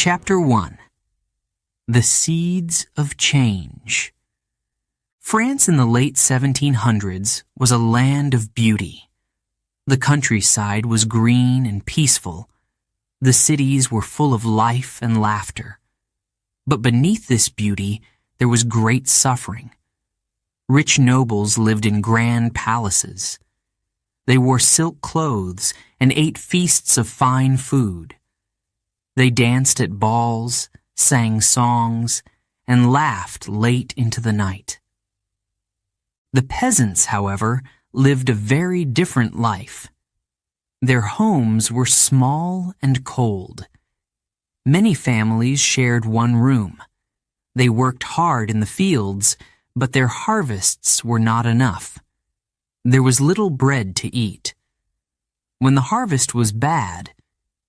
Chapter 1. The Seeds of Change. France in the late 1700s was a land of beauty. The countryside was green and peaceful. The cities were full of life and laughter. But beneath this beauty, there was great suffering. Rich nobles lived in grand palaces. They wore silk clothes and ate feasts of fine food. They danced at balls, sang songs, and laughed late into the night. The peasants, however, lived a very different life. Their homes were small and cold. Many families shared one room. They worked hard in the fields, but their harvests were not enough. There was little bread to eat. When the harvest was bad,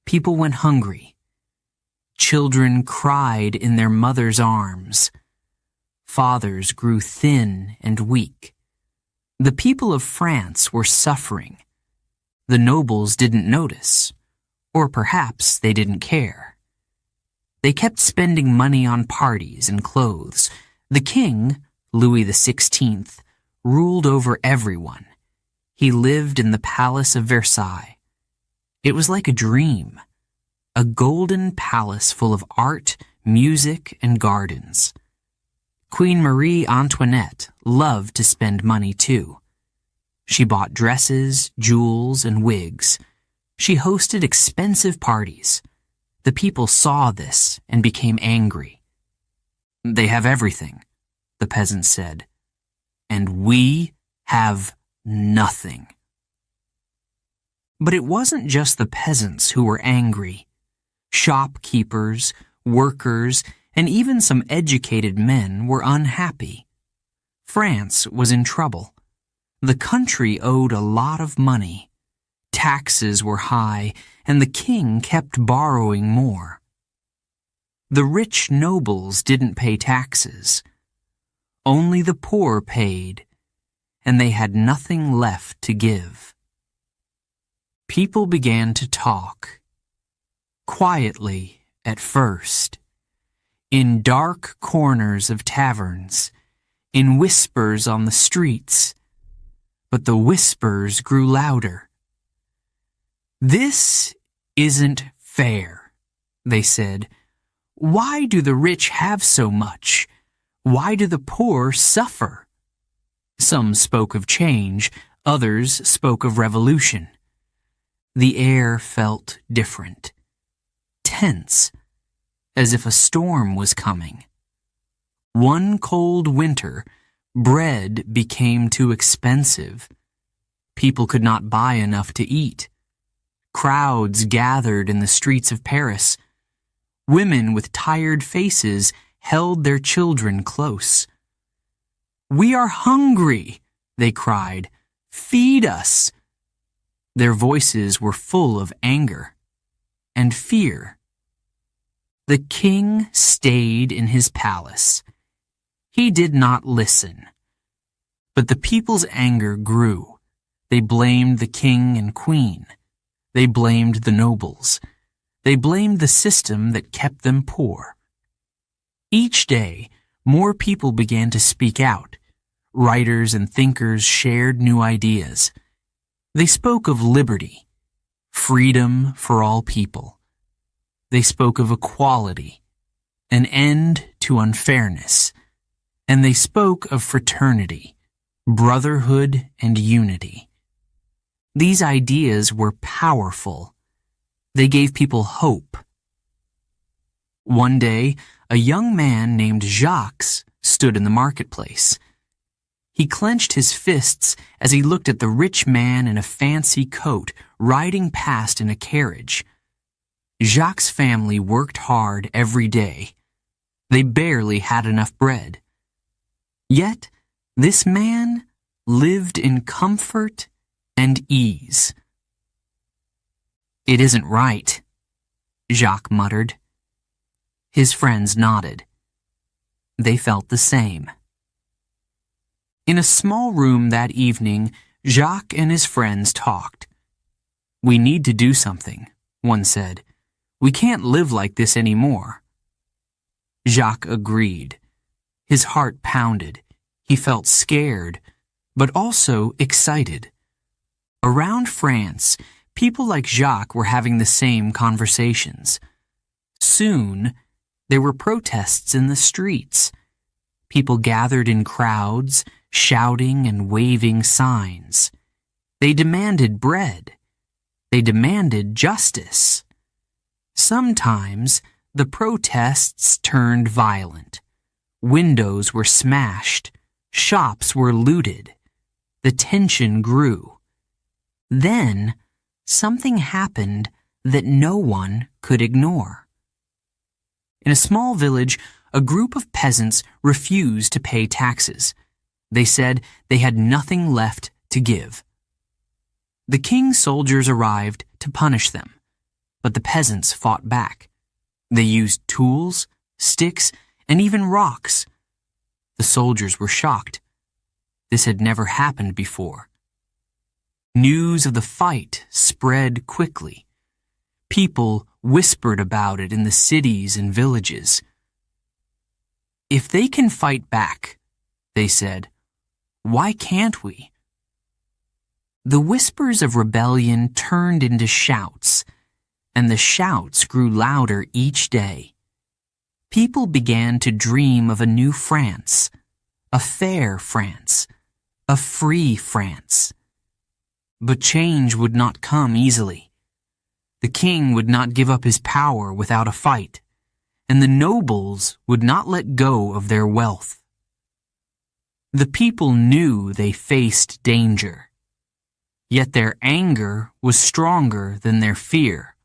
people went hungry. Children cried in their mothers' arms. Fathers grew thin and weak. The people of France were suffering. The nobles didn't notice, or perhaps they didn't care. They kept spending money on parties and clothes. The king, Louis XVI, ruled over everyone. He lived in the Palace of Versailles. It was like a dream, a golden palace full of art, music, and gardens. Queen Marie Antoinette loved to spend money too. She bought dresses, jewels, and wigs. She hosted expensive parties. The people saw this and became angry. "They have everything," the peasants said, "and we have nothing." But it wasn't just the peasants who were angry. Shopkeepers, workers, and even some educated men were unhappy. France was in trouble. The country owed a lot of money. Taxes were high, and the king kept borrowing more. The rich nobles didn't pay taxes. Only the poor paid, and they had nothing left to give. People began to talk. Quietly at first, in dark corners of taverns, in whispers on the streets, but the whispers grew louder. "This isn't fair," they said. "Why do the rich have so much? Why do the poor suffer?" Some spoke of change, others spoke of revolution. The air felt different. Tense, as if a storm was coming. One cold winter, bread became too expensive. People could not buy enough to eat. Crowds gathered in the streets of Paris. Women with tired faces held their children close. "We are hungry," they cried. "Feed us." Their voices were full of anger and fear. The king stayed in his palace. He did not listen. But the people's anger grew. They blamed the king and queen. They blamed the nobles. They blamed the system that kept them poor. Each day, more people began to speak out. Writers and thinkers shared new ideas. They spoke of liberty, freedom for all people. They spoke of equality, an end to unfairness, and they spoke of fraternity, brotherhood, and unity. These ideas were powerful. They gave people hope. One day, a young man named Jacques stood in the marketplace. He clenched his fists as he looked at the rich man in a fancy coat riding past in a carriage. Jacques' family worked hard every day. They barely had enough bread. Yet, this man lived in comfort and ease. "It isn't right," Jacques muttered. His friends nodded. They felt the same. In a small room that evening, Jacques and his friends talked. "We need to do something," one said. We can't live like this anymore." Jacques agreed. His heart pounded. He felt scared, but also excited. Around France, people like Jacques were having the same conversations. Soon, there were protests in the streets. People gathered in crowds, shouting and waving signs. They demanded bread. They demanded justice. Sometimes, the protests turned violent. Windows were smashed. Shops were looted. The tension grew. Then, something happened that no one could ignore. In a small village, a group of peasants refused to pay taxes. They said they had nothing left to give. The king's soldiers arrived to punish them, but the peasants fought back. They used tools, sticks, and even rocks. The soldiers were shocked. This had never happened before. News of the fight spread quickly. People whispered about it in the cities and villages. "If they can fight back," they said, "why can't we?" The whispers of rebellion turned into shouts, and the shouts grew louder each day. People began to dream of a new France, a fair France, a free France. But change would not come easily. The king would not give up his power without a fight, and the nobles would not let go of their wealth. The people knew they faced danger, yet their anger was stronger than their fear.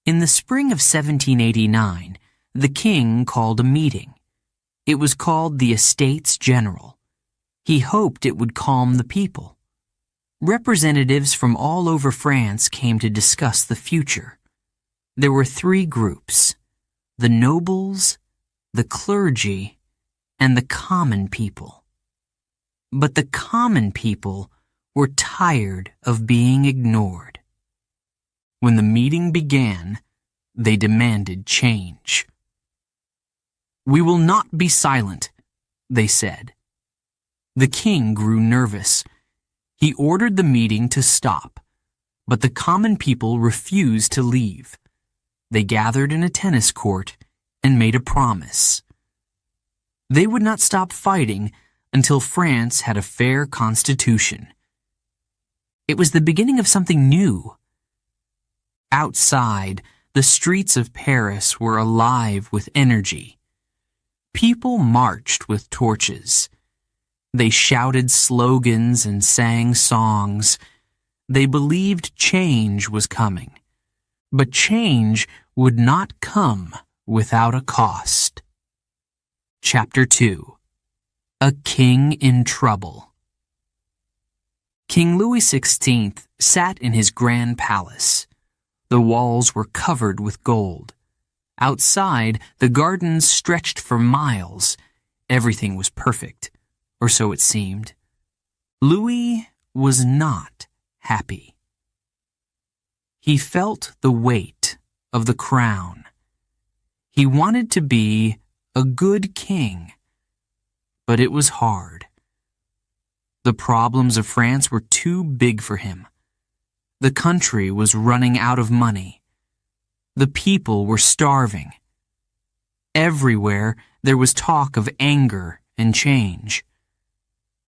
In the spring of 1789, the king called a meeting. It was called the Estates General. He hoped it would calm the people. Representatives from all over France came to discuss the future. There were three groups: the nobles, the clergy, and the common people. But the common people were tired of being ignored. When the meeting began, they demanded change. "We will not be silent," they said. The king grew nervous. He ordered the meeting to stop, but the common people refused to leave. They gathered in a tennis court and made a promise. They would not stop fighting until France had a fair constitution. It was the beginning of something new. Outside, the streets of Paris were alive with energy. People marched with torches. They shouted slogans and sang songs. They believed change was coming. But change would not come without a cost. Chapter 2. A King in Trouble. King Louis XVI sat in his grand palace. The walls were covered with gold. Outside, the gardens stretched for miles. Everything was perfect, or so it seemed. Louis was not happy. He felt the weight of the crown. He wanted to be a good king, but it was hard. The problems of France were too big for him. The country was running out of money. The people were starving. Everywhere there was talk of anger and change.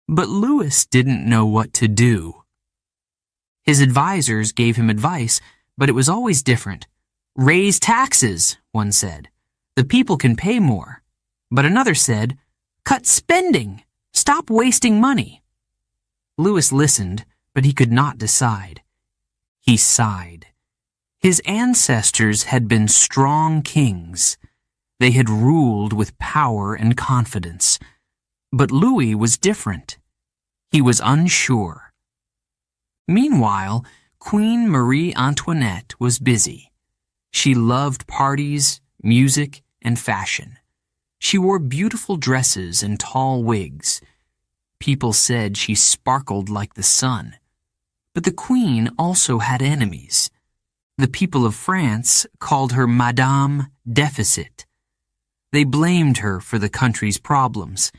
But Louis didn't know what to do. His advisors gave him advice, but it was always different. "Raise taxes," one said. "The people can pay more." But another said, "Cut spending. Stop wasting money." Louis listened, but he could not decide. He sighed. His ancestors had been strong kings. They had ruled with power and confidence. But Louis was different. He was unsure. Meanwhile, Queen Marie Antoinette was busy. She loved parties, music, and fashion. She wore beautiful dresses and tall wigs. People said she sparkled like the sun. But the queen also had enemies. The people of France called her Madame Deficit. They blamed her for the country's problems.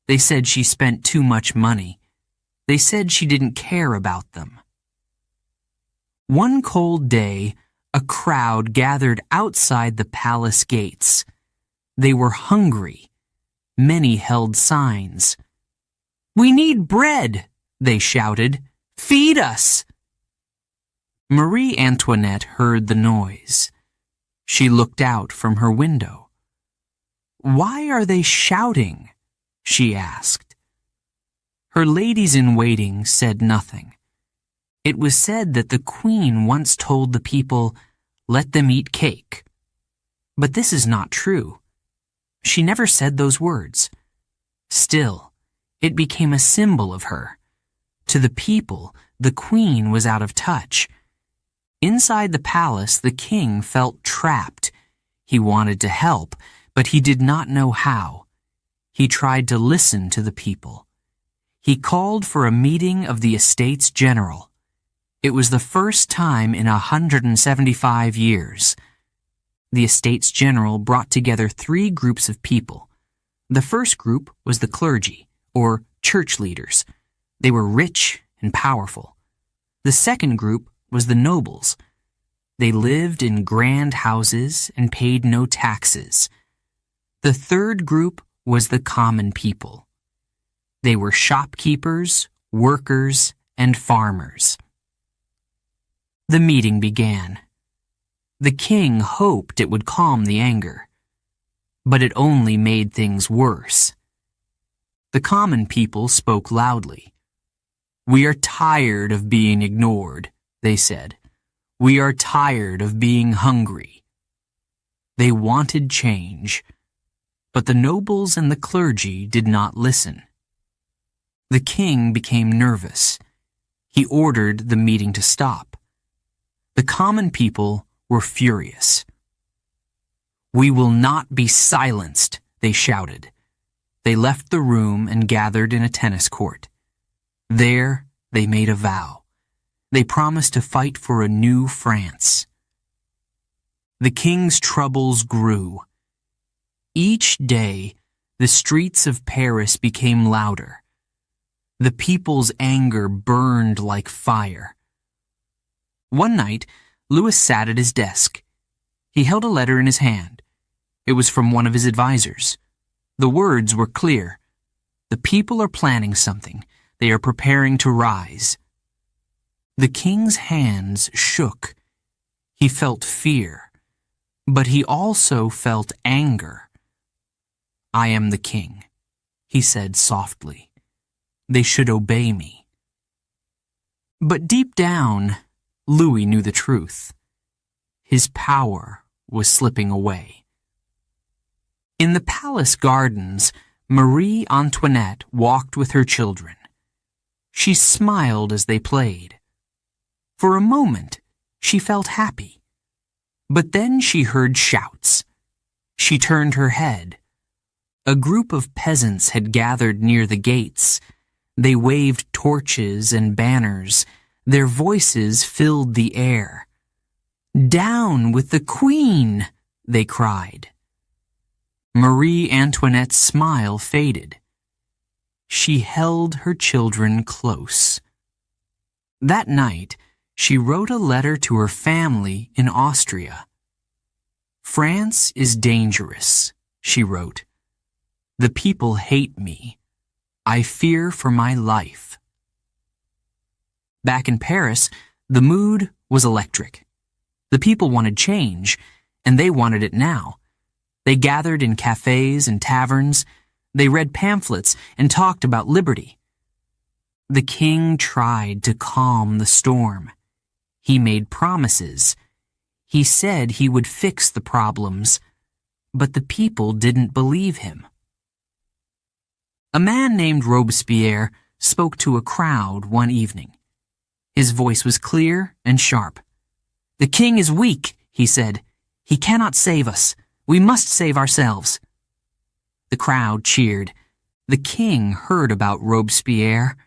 They said she spent too much money. They said she didn't care about them. One cold day, a crowd gathered outside the palace gates. They were hungry. Many held signs. "We need bread," they shouted. "Feed us!" Marie Antoinette heard the noise. She looked out from her window. "Why are they shouting?" she asked. Her ladies-in-waiting said nothing. It was said that the Queen once told the people, "Let them eat cake." But this is not true. She never said those words. Still, it became a symbol of her. To the people, the Queen was out of touch. Inside the palace, the king felt trapped. He wanted to help, but he did not know how. He tried to listen to the people. He called for a meeting of the Estates General. It was the first time in 175 years. The Estates General brought together 3 groups of people. The first group was the clergy, or church leaders. They were rich and powerful. The second group was the nobles. They lived in grand houses and paid no taxes. The third group was the common people. They were shopkeepers, workers, and farmers. The meeting began. The king hoped it would calm the anger, but it only made things worse. The common people spoke loudly. "We are tired of being ignored," they said. "We are tired of being hungry." They wanted change, but the nobles and the clergy did not listen. The king became nervous. He ordered the meeting to stop. The common people were furious. "We will not be silenced," they shouted. They left the room and gathered in a tennis court. There, they made a vow. They promised to fight for a new France. The king's troubles grew. Each day, the streets of Paris became louder. The people's anger burned like fire. One night, Louis sat at his desk. He held a letter in his hand. It was from one of his advisors. The words were clear. "The people are planning something. They are preparing to rise." The king's hands shook. He felt fear, but he also felt anger. "I am the king," he said softly. "They should obey me." But deep down, Louis knew the truth. His power was slipping away. In the palace gardens, Marie Antoinette walked with her children. She smiled as they played. For a moment, she felt happy. But then she heard shouts. She turned her head. A group of peasants had gathered near the gates. They waved torches and banners. Their voices filled the air. "Down with the Queen!" they cried. Marie Antoinette's smile faded. She held her children close. That night, she wrote a letter to her family in Austria. "France is dangerous," she wrote. "The people hate me. I fear for my life." Back in Paris, the mood was electric. The people wanted change, and they wanted it now. They gathered in cafes and taverns. They read pamphlets and talked about liberty. The king tried to calm the storm. He made promises. He said he would fix the problems, but the people didn't believe him. A man named Robespierre spoke to a crowd one evening. His voice was clear and sharp. "The king is weak," he said. "He cannot save us. We must save ourselves." The crowd cheered. The king heard about Robespierre.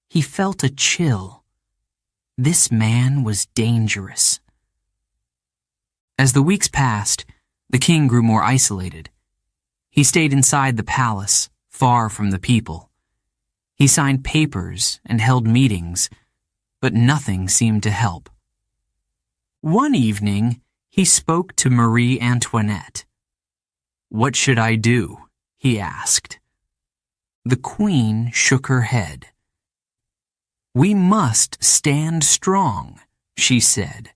He felt a chill. This man was dangerous. As the weeks passed, the king grew more isolated. He stayed inside the palace, far from the people. He signed papers and held meetings, but nothing seemed to help. One evening, he spoke to Marie Antoinette. "What should I do?" he asked. The queen shook her head. "We must stand strong," she said.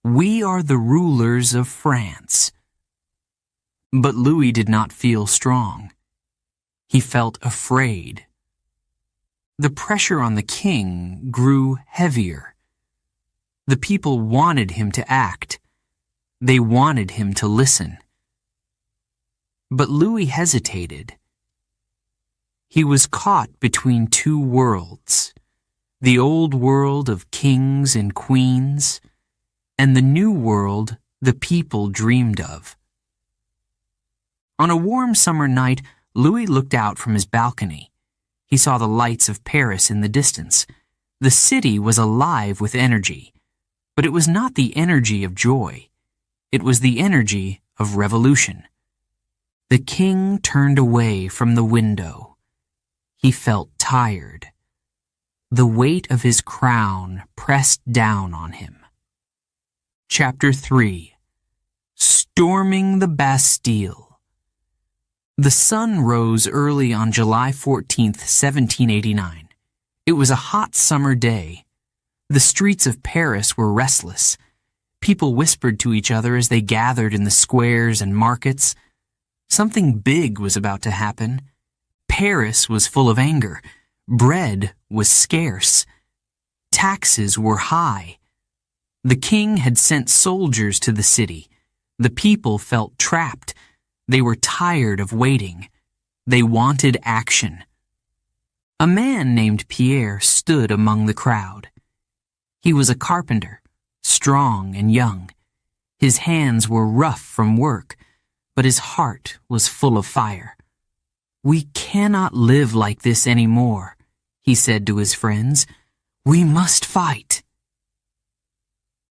"We are the rulers of France." But Louis did not feel strong. He felt afraid. The pressure on the king grew heavier. The people wanted him to act. They wanted him to listen. But Louis hesitated. He was caught between two worlds, the old world of kings and queens, and the new world the people dreamed of. On a warm summer night, Louis looked out from his balcony. He saw the lights of Paris in the distance. The city was alive with energy, but it was not the energy of joy. It was the energy of revolution. The king turned away from the window. He felt tired. The weight of his crown pressed down on him. Chapter 3. Storming the Bastille. The sun rose early on July 14th, 1789. It was a hot summer day. The streets of Paris were restless. People whispered to each other as they gathered in the squares and markets. Something big was about to happen. Paris was full of anger. Bread was scarce. Taxes were high. The king had sent soldiers to the city. The people felt trapped. They were tired of waiting. They wanted action. A man named Pierre stood among the crowd. He was a carpenter, strong and young. His hands were rough from work, but his heart was full of fire. "We cannot live like this anymore," he said to his friends. "We must fight."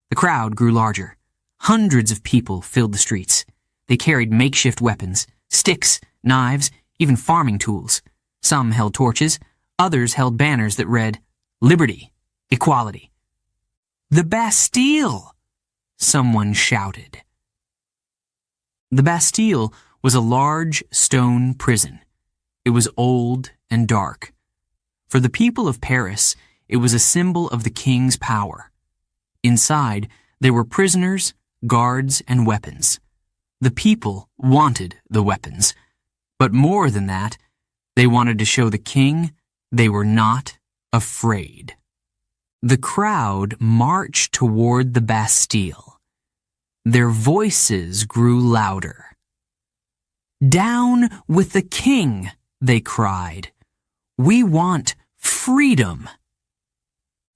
The crowd grew larger. Hundreds of people filled the streets. They carried makeshift weapons, sticks, knives, even farming tools. Some held torches. Others held banners that read, "Liberty, Equality." "The Bastille!" someone shouted. The Bastille was a large stone prison. It was old and dark. For the people of Paris, it was a symbol of the king's power. Inside, there were prisoners, guards, and weapons. The people wanted the weapons. But more than that, they wanted to show the king they were not afraid. The crowd marched toward the Bastille. Their voices grew louder. "Down with the king!" they cried. "We want freedom!"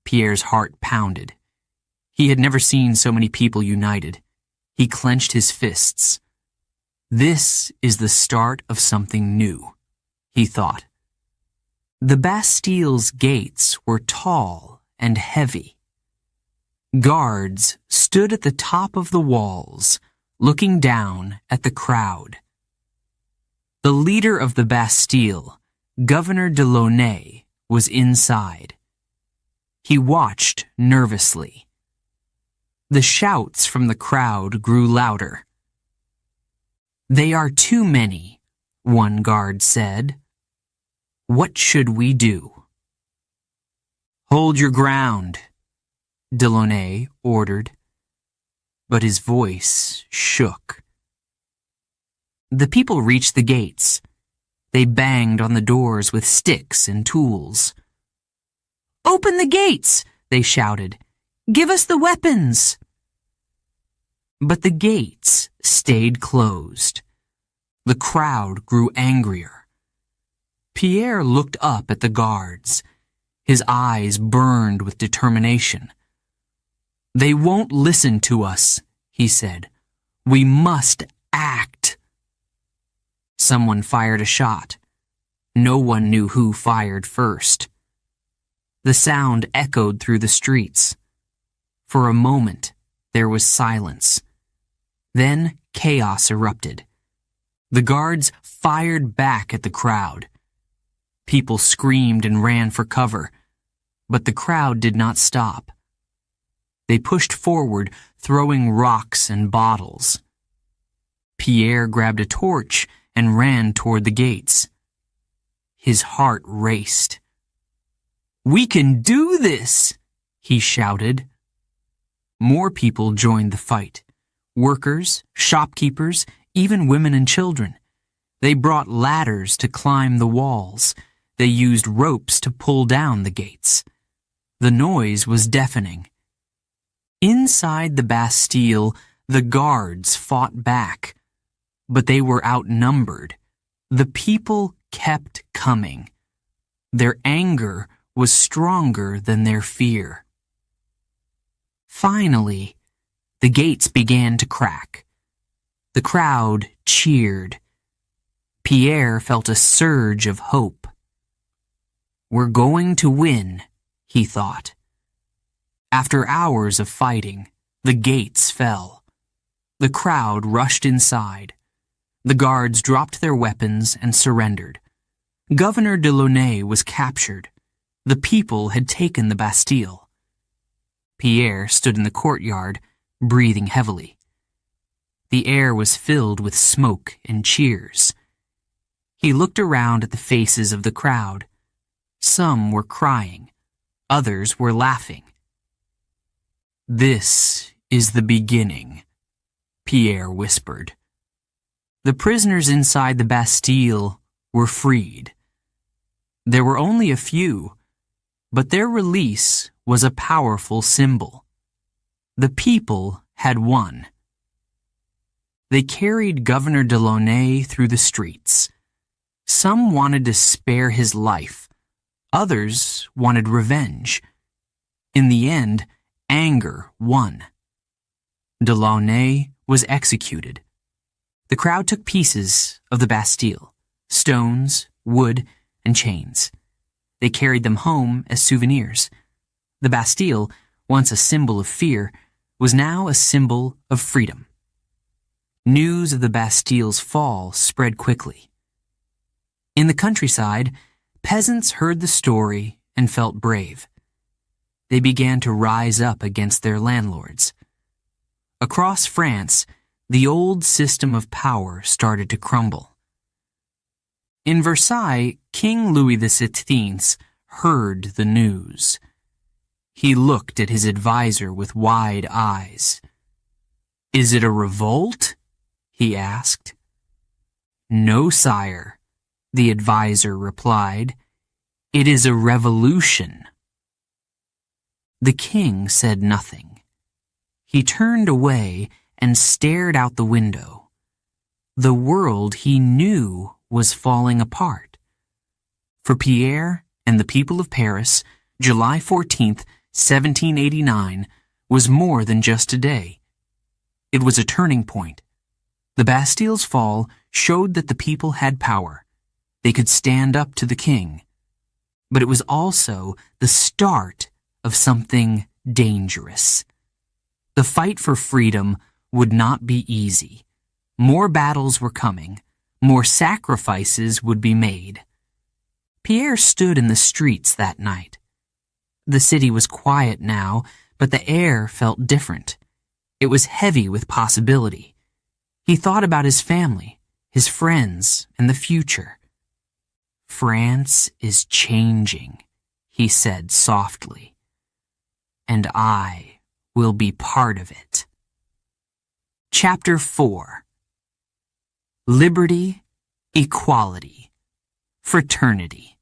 Pierre's heart pounded. He had never seen so many people united. He clenched his fists. "This is the start of something new," he thought. The Bastille's gates were tall and heavy. Guards stood at the top of the walls, looking down at the crowd. The leader of the Bastille, Governor de Launay, was inside. He watched nervously. The shouts from the crowd grew louder. "They are too many," one guard said. "What should we do?" "Hold your ground," Delaunay ordered, but his voice shook. The people reached the gates. They banged on the doors with sticks and tools. "Open the gates!" they shouted. "Give us the weapons!" But the gates stayed closed. The crowd grew angrier. Pierre looked up at the guards. His eyes burned with determination. "They won't listen to us," he said. "We must act." Someone fired a shot. No one knew who fired first. The sound echoed through the streets. For a moment, there was silence. Then chaos erupted. The guards fired back at the crowd. People screamed and ran for cover, but the crowd did not stop. They pushed forward, throwing rocks and bottles. Pierre grabbed a torch and ran toward the gates. His heart raced. "We can do this!" he shouted. More people joined the fight. Workers, shopkeepers, even women and children. They brought ladders to climb the walls. They used ropes to pull down the gates. The noise was deafening. Inside the Bastille, the guards fought back, but they were outnumbered. The people kept coming. Their anger was stronger than their fear. Finally, the gates began to crack. The crowd cheered. Pierre felt a surge of hope. "We're going to win," he thought. After hours of fighting, the gates fell. The crowd rushed inside. The guards dropped their weapons and surrendered. Governor Delaunay was captured. The people had taken the Bastille. Pierre stood in the courtyard, breathing heavily. The air was filled with smoke and cheers. He looked around at the faces of the crowd. Some were crying. Others were laughing. "This is the beginning," Pierre whispered. The prisoners inside the Bastille were freed. There were only a few, but their release was a powerful symbol. The people had won. They carried Governor Delaunay through the streets. Some wanted to spare his life. Others wanted revenge. In the end, anger won. Delaunay was executed. The crowd took pieces of the Bastille, stones, wood, and chains. They carried them home as souvenirs. The Bastille, once a symbol of fear, was now a symbol of freedom. News of the Bastille's fall spread quickly. In the countryside, peasants heard the story and felt brave. They began to rise up against their landlords. Across France, the old system of power started to crumble. In Versailles, King Louis XVI heard the news. He looked at his advisor with wide eyes. "Is it a revolt?" he asked. "No, sire," the advisor replied. "It is a revolution." The king said nothing. He turned away and stared out the window. The world he knew was falling apart. For Pierre and the people of Paris, July 14th, 1789, was more than just a day. It was a turning point. The Bastille's fall showed that the people had power. They could stand up to the king. But it was also the start of something dangerous. The fight for freedom would not be easy. More battles were coming. More sacrifices would be made. Pierre stood in the streets that night. The city was quiet now, but the air felt different. It was heavy with possibility. He thought about his family, his friends, and the future. "France is changing," he said softly. "And I will be part of it." Chapter 4. Liberty, Equality, Fraternity.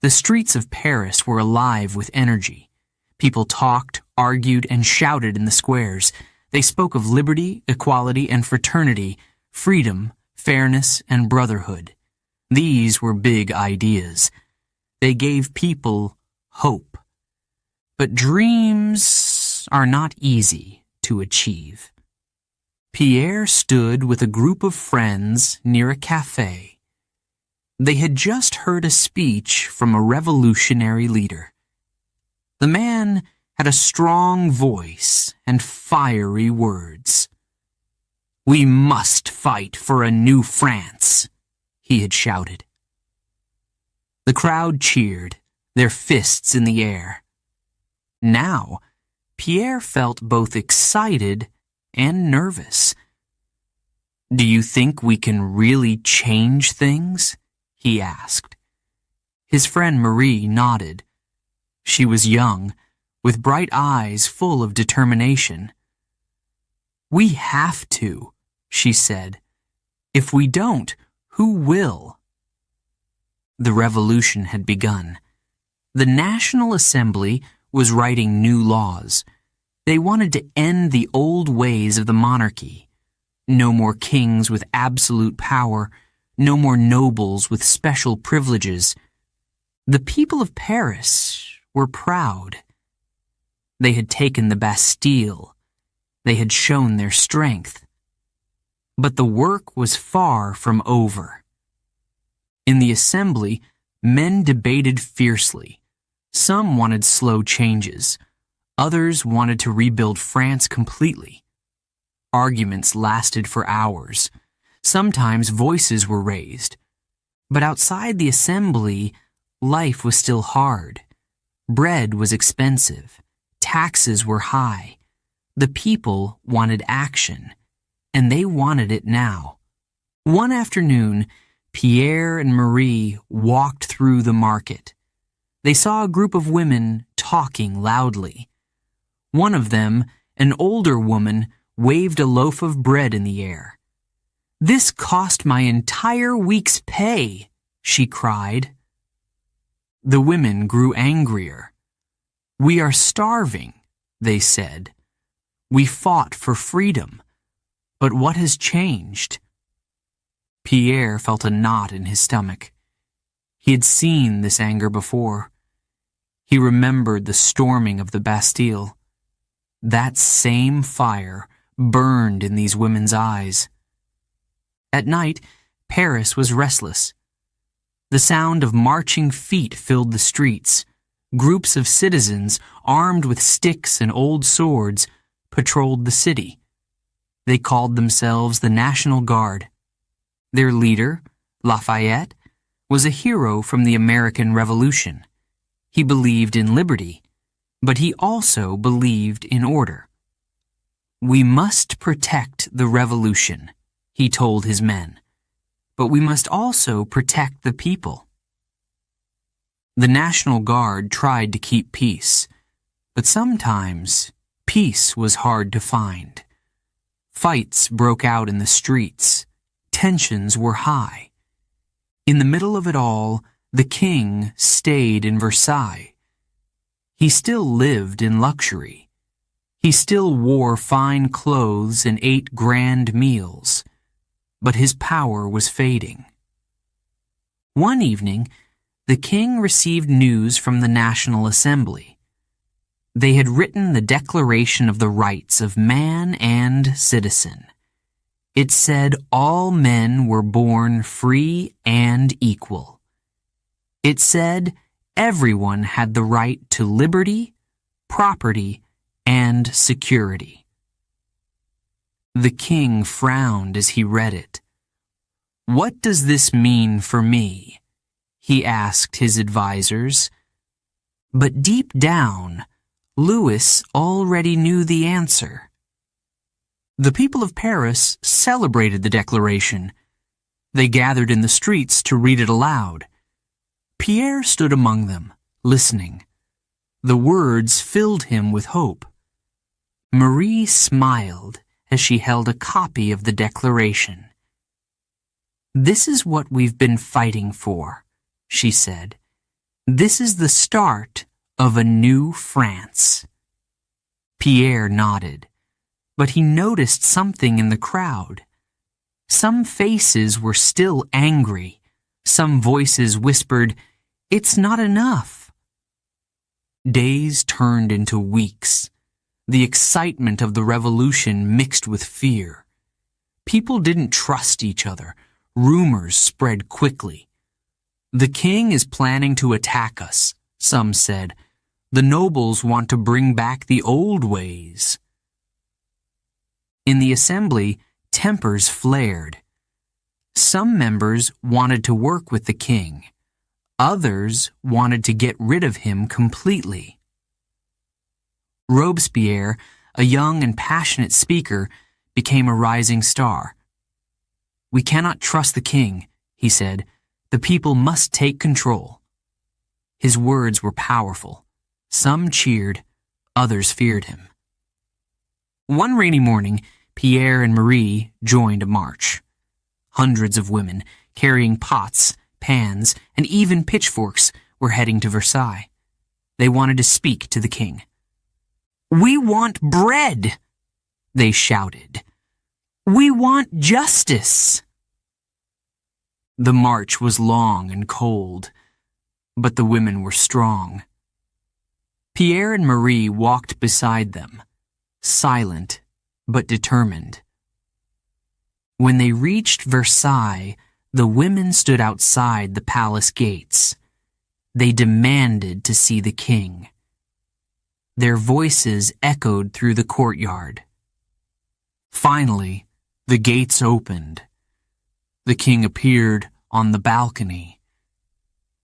The streets of Paris were alive with energy. People talked, argued, and shouted in the squares. They spoke of liberty, equality, and fraternity, freedom, fairness, and brotherhood. These were big ideas. They gave people hope. But dreams are not easy to achieve. Pierre stood with a group of friends near a cafe. They had just heard a speech from a revolutionary leader. The man had a strong voice and fiery words. "We must fight for a new France," he had shouted. The crowd cheered, their fists in the air. Now, Pierre felt both excited and nervous. "Do you think we can really change things?" he asked. His friend Marie nodded. She was young, with bright eyes full of determination. "We have to," she said. "If we don't, who will?" The revolution had begun. The National Assembly was writing new laws. They wanted to end the old ways of the monarchy. No more kings with absolute power, no more nobles with special privileges. The people of Paris were proud. They had taken the Bastille. They had shown their strength. But the work was far from over. In the assembly, men debated fiercely. Some wanted slow changes. Others wanted to rebuild France completely. Arguments lasted for hours. Sometimes voices were raised. But outside the assembly, life was still hard. Bread was expensive. Taxes were high. The people wanted action, and they wanted it now. One afternoon, Pierre and Marie walked through the market. They saw a group of women talking loudly. One of them, an older woman, waved a loaf of bread in the air. "This cost my entire week's pay," she cried. The women grew angrier. "We are starving," they said. "We fought for freedom. But what has changed?" Pierre felt a knot in his stomach. He had seen this anger before. He remembered the storming of the Bastille. That same fire burned in these women's eyes. At night, Paris was restless. The sound of marching feet filled the streets. Groups of citizens, armed with sticks and old swords, patrolled the city. They called themselves the National Guard. Their leader, Lafayette, was a hero from the American Revolution. He believed in liberty, but he also believed in order. "We must protect the revolution," he told his men, "but we must also protect the people." The National Guard tried to keep peace, but sometimes peace was hard to find. Fights broke out in the streets. Tensions were high. In the middle of it all, the king stayed in Versailles. He still lived in luxury. He still wore fine clothes and ate grand meals, but his power was fading. One evening, the king received news from the National Assembly. They had written the Declaration of the Rights of Man and Citizen. It said all men were born free and equal. It said everyone had the right to liberty, property, and security. The king frowned as he read it. "What does this mean for me?" he asked his advisors. But deep down, Louis already knew the answer. The people of Paris celebrated the declaration. They gathered in the streets to read it aloud. Pierre stood among them, listening. The words filled him with hope. Marie smiled as she held a copy of the declaration. "This is what we've been fighting for," she said. "This is the start of a new France." Pierre nodded, but he noticed something in the crowd. Some faces were still angry. Some voices whispered, "It's not enough." Days turned into weeks. The excitement of the revolution mixed with fear. People didn't trust each other. Rumors spread quickly. "The king is planning to attack us," some said. The nobles want to bring back the old ways. In the assembly, tempers flared. Some members wanted to work with the king. Others wanted to get rid of him completely. Robespierre, a young and passionate speaker, became a rising star. "We cannot trust the king," he said. "The people must take control." His words were powerful. Some cheered, others feared him. One rainy morning, Pierre and Marie joined a march. Hundreds of women, carrying pots, pans, and even pitchforks, were heading to Versailles. They wanted to speak to the king. "We want bread!" they shouted. "We want justice!" The march was long and cold, but the women were strong. Pierre and Marie walked beside them, silent but determined. When they reached Versailles, the women stood outside the palace gates. They demanded to see the king. Their voices echoed through the courtyard. Finally, the gates opened. The king appeared on the balcony.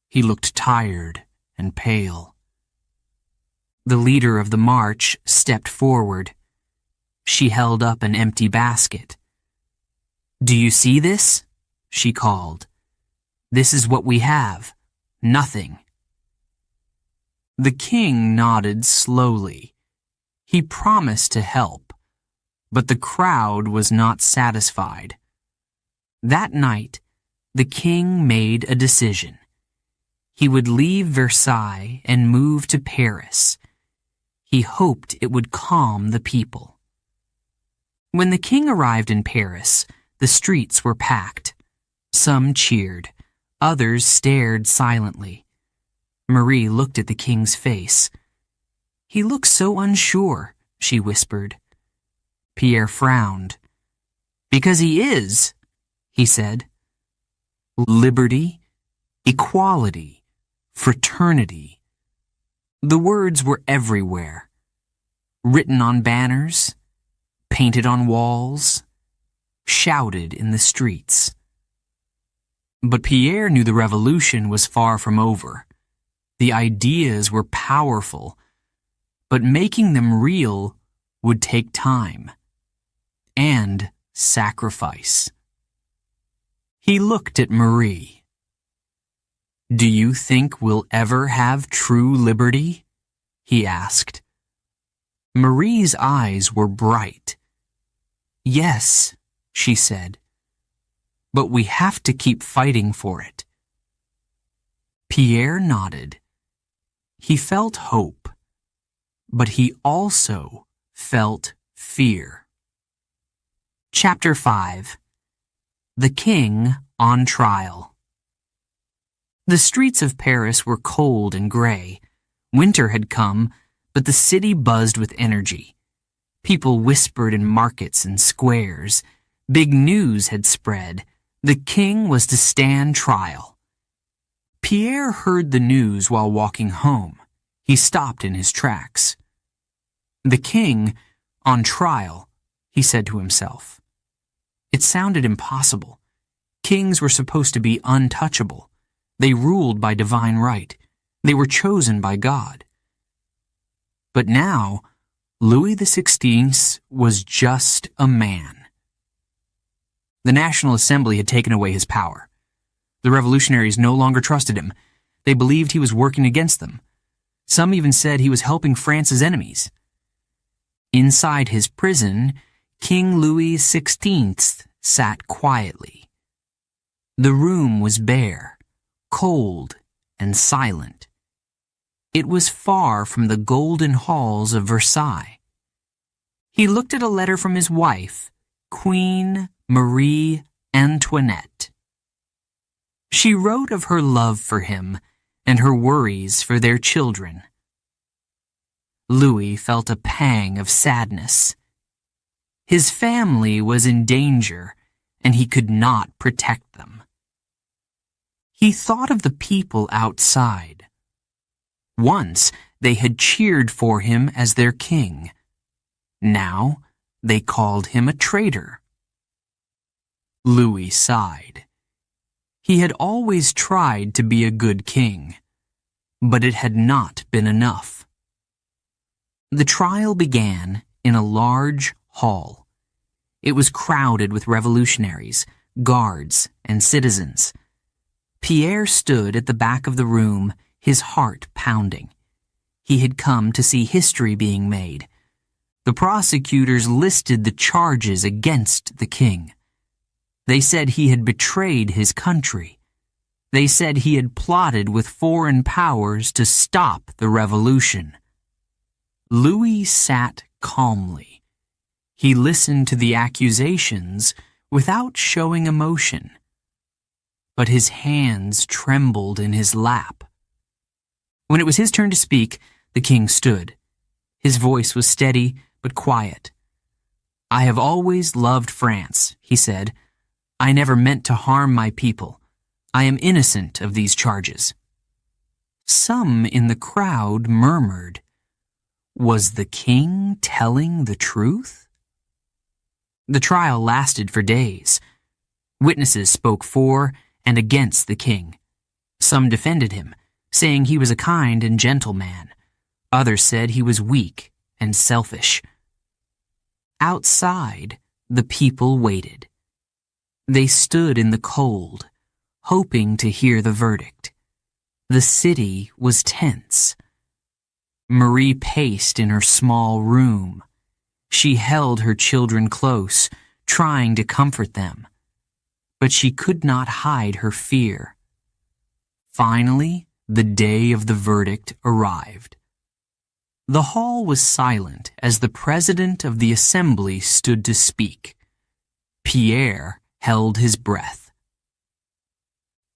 He looked tired and pale. The leader of the march stepped forward. She held up an empty basket. "Do you see this?" she called. "This is what we have. Nothing." The king nodded slowly. He promised to help, but the crowd was not satisfied. That night, the king made a decision. He would leave Versailles and move to Paris. He hoped it would calm the people. When the king arrived in Paris, the streets were packed. Some cheered, others stared silently. Marie looked at the king's face. "He looks so unsure," she whispered. Pierre frowned. "Because he is," he said. "Liberty, equality, fraternity." The words were everywhere, written on banners, painted on walls, shouted in the streets. But Pierre knew the revolution was far from over. The ideas were powerful, but making them real would take time and sacrifice. He looked at Marie. "Do you think we'll ever have true liberty?" he asked. Marie's eyes were bright. "Yes," she said, "but we have to keep fighting for it." Pierre nodded. He felt hope, but he also felt fear. Chapter 5. The King on Trial. The streets of Paris were cold and gray. Winter had come, but the city buzzed with energy. People whispered in markets and squares. Big news had spread. The king was to stand trial. Pierre heard the news while walking home. He stopped in his tracks. "The king on trial," he said to himself. It sounded impossible. Kings were supposed to be untouchable. They ruled by divine right. They were chosen by God. But now, Louis XVI was just a man. The National Assembly had taken away his power. The revolutionaries no longer trusted him. They believed he was working against them. Some even said he was helping France's enemies. Inside his prison, King Louis XVI sat quietly. The room was bare, cold, and silent. It was far from the golden halls of Versailles. He looked at a letter from his wife, Queen Marie Antoinette. She wrote of her love for him and her worries for their children. Louis felt a pang of sadness. His family was in danger, and he could not protect them. He thought of the people outside. Once, they had cheered for him as their king. Now they called him a traitor. Louis sighed. He had always tried to be a good king, but it had not been enough. The trial began in a large hall. It was crowded with revolutionaries, guards, and citizens. Pierre stood at the back of the room, his heart pounding. He had come to see history being made. The prosecutors listed the charges against the king. They said he had betrayed his country. They said he had plotted with foreign powers to stop the revolution. Louis sat calmly. He listened to the accusations without showing emotion. But his hands trembled in his lap. When it was his turn to speak, the king stood. His voice was steady but quiet. "I have always loved France," he said. "I never meant to harm my people. I am innocent of these charges." Some in the crowd murmured, "Was the king telling the truth?" The trial lasted for days. Witnesses spoke for and against the king. Some defended him, saying he was a kind and gentle man. Others said he was weak and selfish. Outside, the people waited. They stood in the cold, hoping to hear the verdict. The city was tense. Marie paced in her small room. She held her children close, trying to comfort them. But she could not hide her fear. Finally, the day of the verdict arrived. The hall was silent as the president of the assembly stood to speak. Pierre held his breath.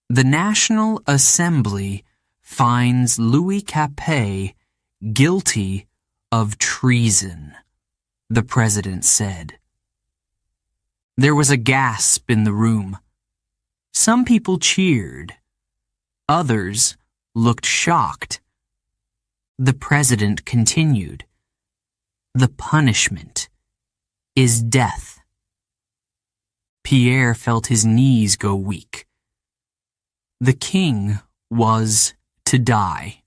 The National Assembly finds Louis Capet guilty of treason, the president said. There was a gasp in the room. Some people cheered. Others looked shocked. The president continued, "The punishment is death." Pierre felt his knees go weak. The king was to die.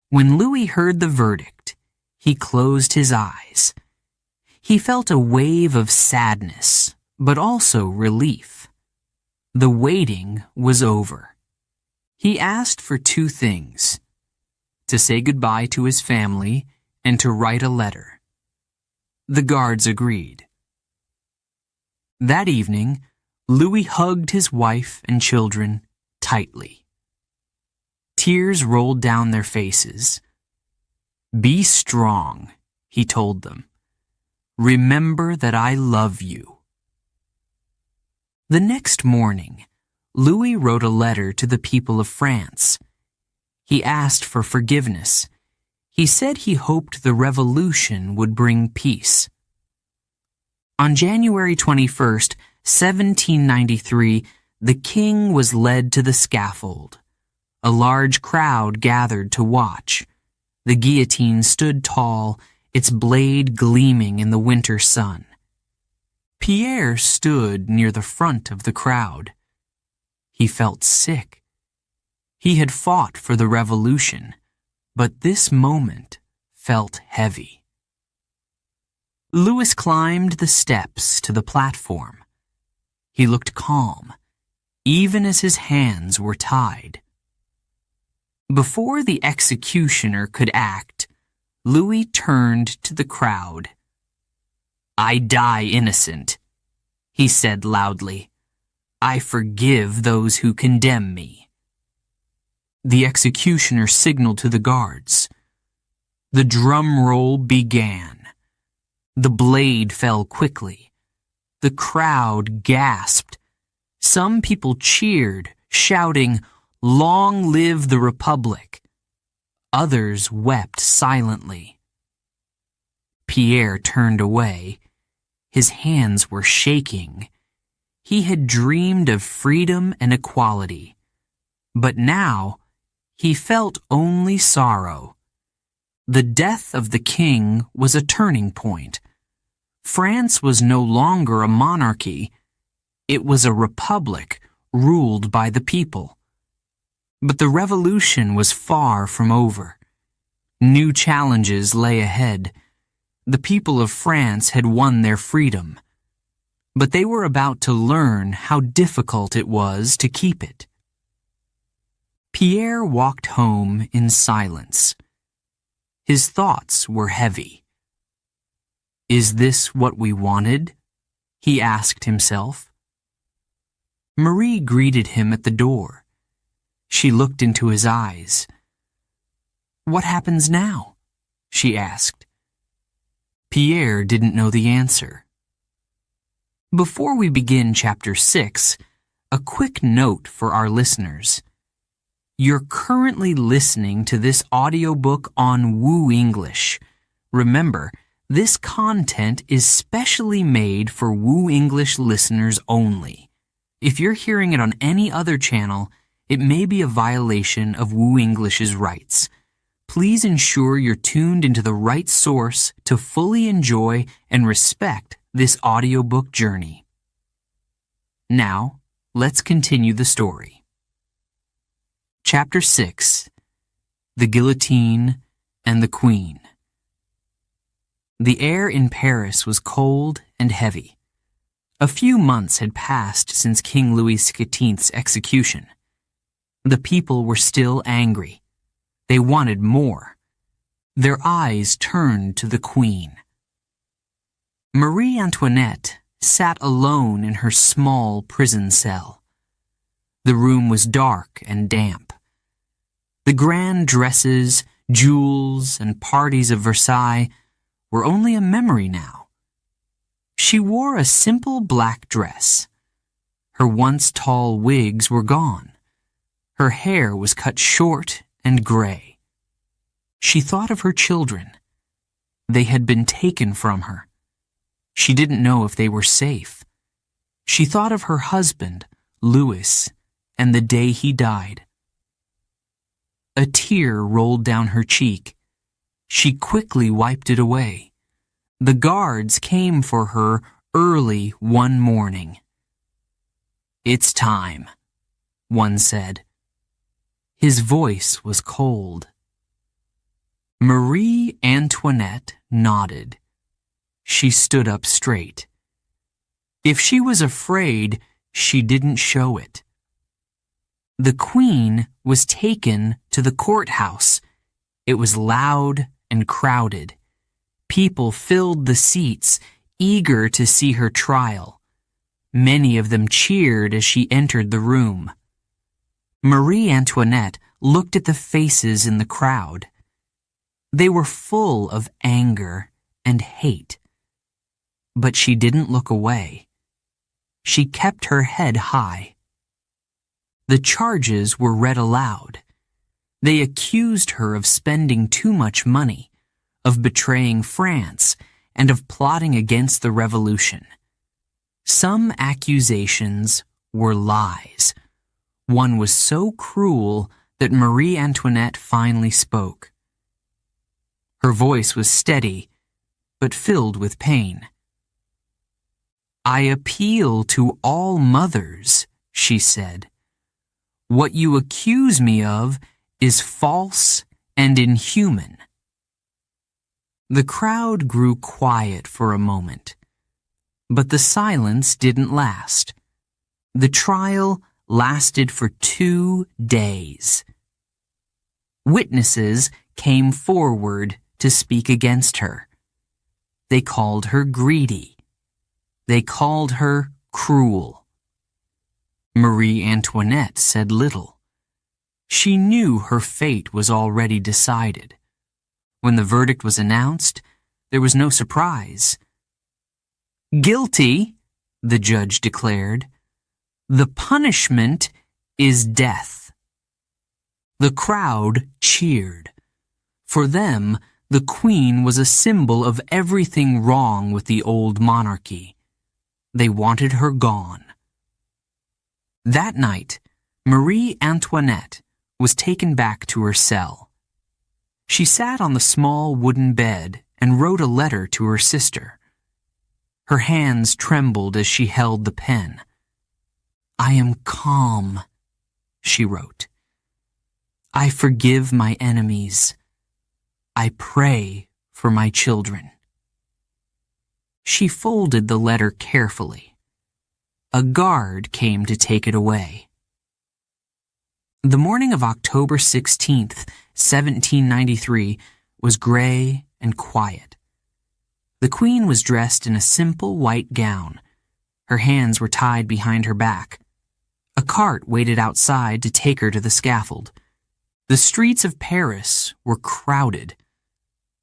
When Louis heard the verdict, he closed his eyes. He felt a wave of sadness, but also relief. The waiting was over. He asked for two things: to say goodbye to his family and to write a letter. The guards agreed. That evening, Louis hugged his wife and children tightly. Tears rolled down their faces. "Be strong," he told them. "Remember that I love you." The next morning, Louis wrote a letter to the people of France. He asked for forgiveness. He said he hoped the revolution would bring peace. On January 21st, 1793, the king was led to the scaffold. A large crowd gathered to watch. The guillotine stood tall, its blade gleaming in the winter sun. Pierre stood near the front of the crowd. He felt sick. He had fought for the revolution, but this moment felt heavy. Louis climbed the steps to the platform. He looked calm, even as his hands were tied. Before the executioner could act, Louis turned to the crowd. "I die innocent," he said loudly. "I forgive those who condemn me." The executioner signaled to the guards. The drum roll began. The blade fell quickly. The crowd gasped. Some people cheered, shouting, "Long live the Republic!" Others wept silently. Pierre turned away. His hands were shaking. He had dreamed of freedom and equality, but now he felt only sorrow. The death of the king was a turning point. France was no longer a monarchy. It was a republic ruled by the people. But the revolution was far from over. New challenges lay ahead. The people of France had won their freedom, but they were about to learn how difficult it was to keep it. Pierre walked home in silence. His thoughts were heavy. "Is this what we wanted?" he asked himself. Marie greeted him at the door. She looked into his eyes. "What happens now?" she asked. Pierre didn't know the answer. Before we begin Chapter 6, a quick note for our listeners. You're currently listening to this audiobook on Woo English. Remember, this content is specially made for Woo English listeners only. If you're hearing it on any other channel, it may be a violation of Woo English's rights. Please ensure you're tuned into the right source to fully enjoy and respect this audiobook journey. Now, let's continue the story. Chapter 6: The Guillotine and the Queen. The air in Paris was cold and heavy. A few months had passed since King Louis XV's execution. The people were still angry. They wanted more. Their eyes turned to the Queen. Marie Antoinette sat alone in her small prison cell. The room was dark and damp. The grand dresses, jewels, and parties of Versailles were only a memory now. She wore a simple black dress. Her once tall wigs were gone. Her hair was cut short and gray. She thought of her children. They had been taken from her. She didn't know if they were safe. She thought of her husband, Louis, and the day he died. A tear rolled down her cheek. She quickly wiped it away. The guards came for her early one morning. "It's time," one said. His voice was cold. Marie Antoinette nodded. She stood up straight. If she was afraid, she didn't show it. The Queen was taken to the courthouse. It was loud and crowded. People filled the seats, eager to see her trial. Many of them cheered as she entered the room. Marie Antoinette looked at the faces in the crowd. They were full of anger and hate. But she didn't look away. She kept her head high. The charges were read aloud. They accused her of spending too much money, of betraying France, and of plotting against the revolution. Some accusations were lies. One was so cruel that Marie Antoinette finally spoke. Her voice was steady, but filled with pain. "I appeal to all mothers," she said. "What you accuse me of is false and inhuman." The crowd grew quiet for a moment, but the silence didn't last. The trial lasted for 2 days. Witnesses came forward to speak against her. They called her greedy. They called her cruel. Marie Antoinette said little. She knew her fate was already decided. When the verdict was announced, there was no surprise. "Guilty," the judge declared. "The punishment is death." The crowd cheered. For them, the Queen was a symbol of everything wrong with the old monarchy. They wanted her gone. That night, Marie Antoinette, was taken back to her cell. She sat on the small wooden bed and wrote a letter to her sister. Her hands trembled as she held the pen. "I am calm," she wrote. "I forgive my enemies. I pray for my children." She folded the letter carefully. A guard came to take it away. The morning of October 16th, 1793, was gray and quiet. The Queen was dressed in a simple white gown. Her hands were tied behind her back. A cart waited outside to take her to the scaffold. The streets of Paris were crowded.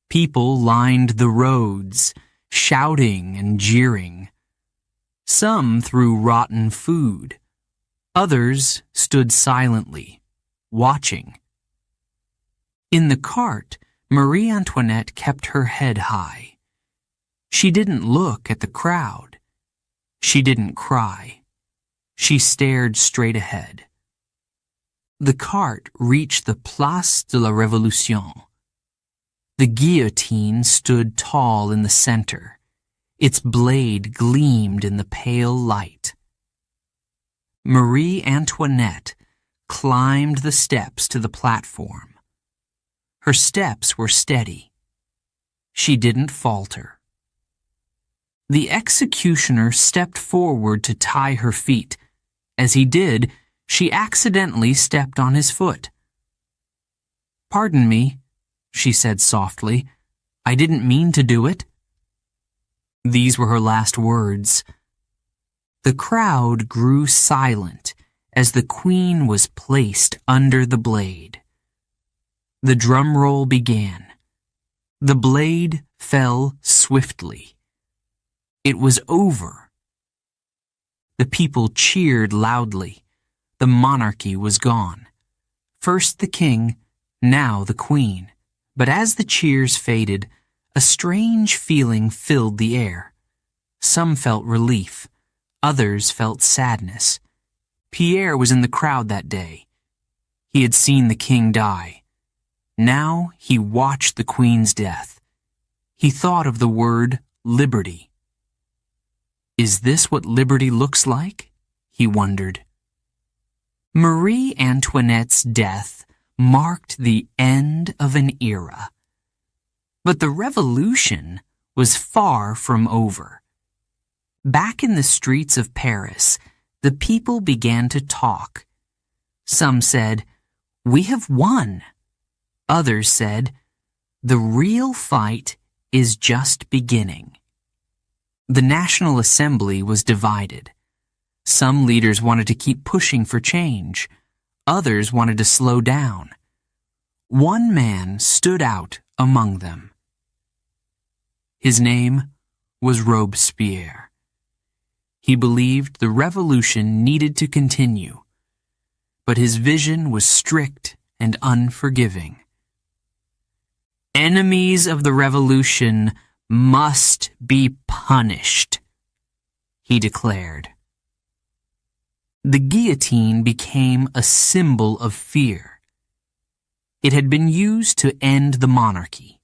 People lined the roads, shouting and jeering. Some threw rotten food. Others stood silently, watching. In the cart, Marie Antoinette kept her head high. She didn't look at the crowd. She didn't cry. She stared straight ahead. The cart reached the Place de la Révolution. The guillotine stood tall in the center. Its blade gleamed in the pale light. Marie Antoinette climbed the steps to the platform. Her steps were steady. She didn't falter. The executioner stepped forward to tie her feet. As he did, she accidentally stepped on his foot. "Pardon me," she said softly. "I didn't mean to do it." These were her last words. The crowd grew silent as the Queen was placed under the blade. The drum roll began. The blade fell swiftly. It was over. The people cheered loudly. The monarchy was gone. First the king, now the Queen. But as the cheers faded, a strange feeling filled the air. Some felt relief. Others felt sadness. Pierre was in the crowd that day. He had seen the king die. Now he watched the Queen's death. He thought of the word liberty. Is this what liberty looks like? He wondered. Marie Antoinette's death marked the end of an era. But the revolution was far from over. Back in the streets of Paris, the people began to talk. Some said, "We have won." Others said, "The real fight is just beginning." The National Assembly was divided. Some leaders wanted to keep pushing for change. Others wanted to slow down. One man stood out among them. His name was Robespierre. He believed the revolution needed to continue, but his vision was strict and unforgiving. Enemies of the revolution must be punished, he declared. The guillotine became a symbol of fear. It had been used to end the monarchy.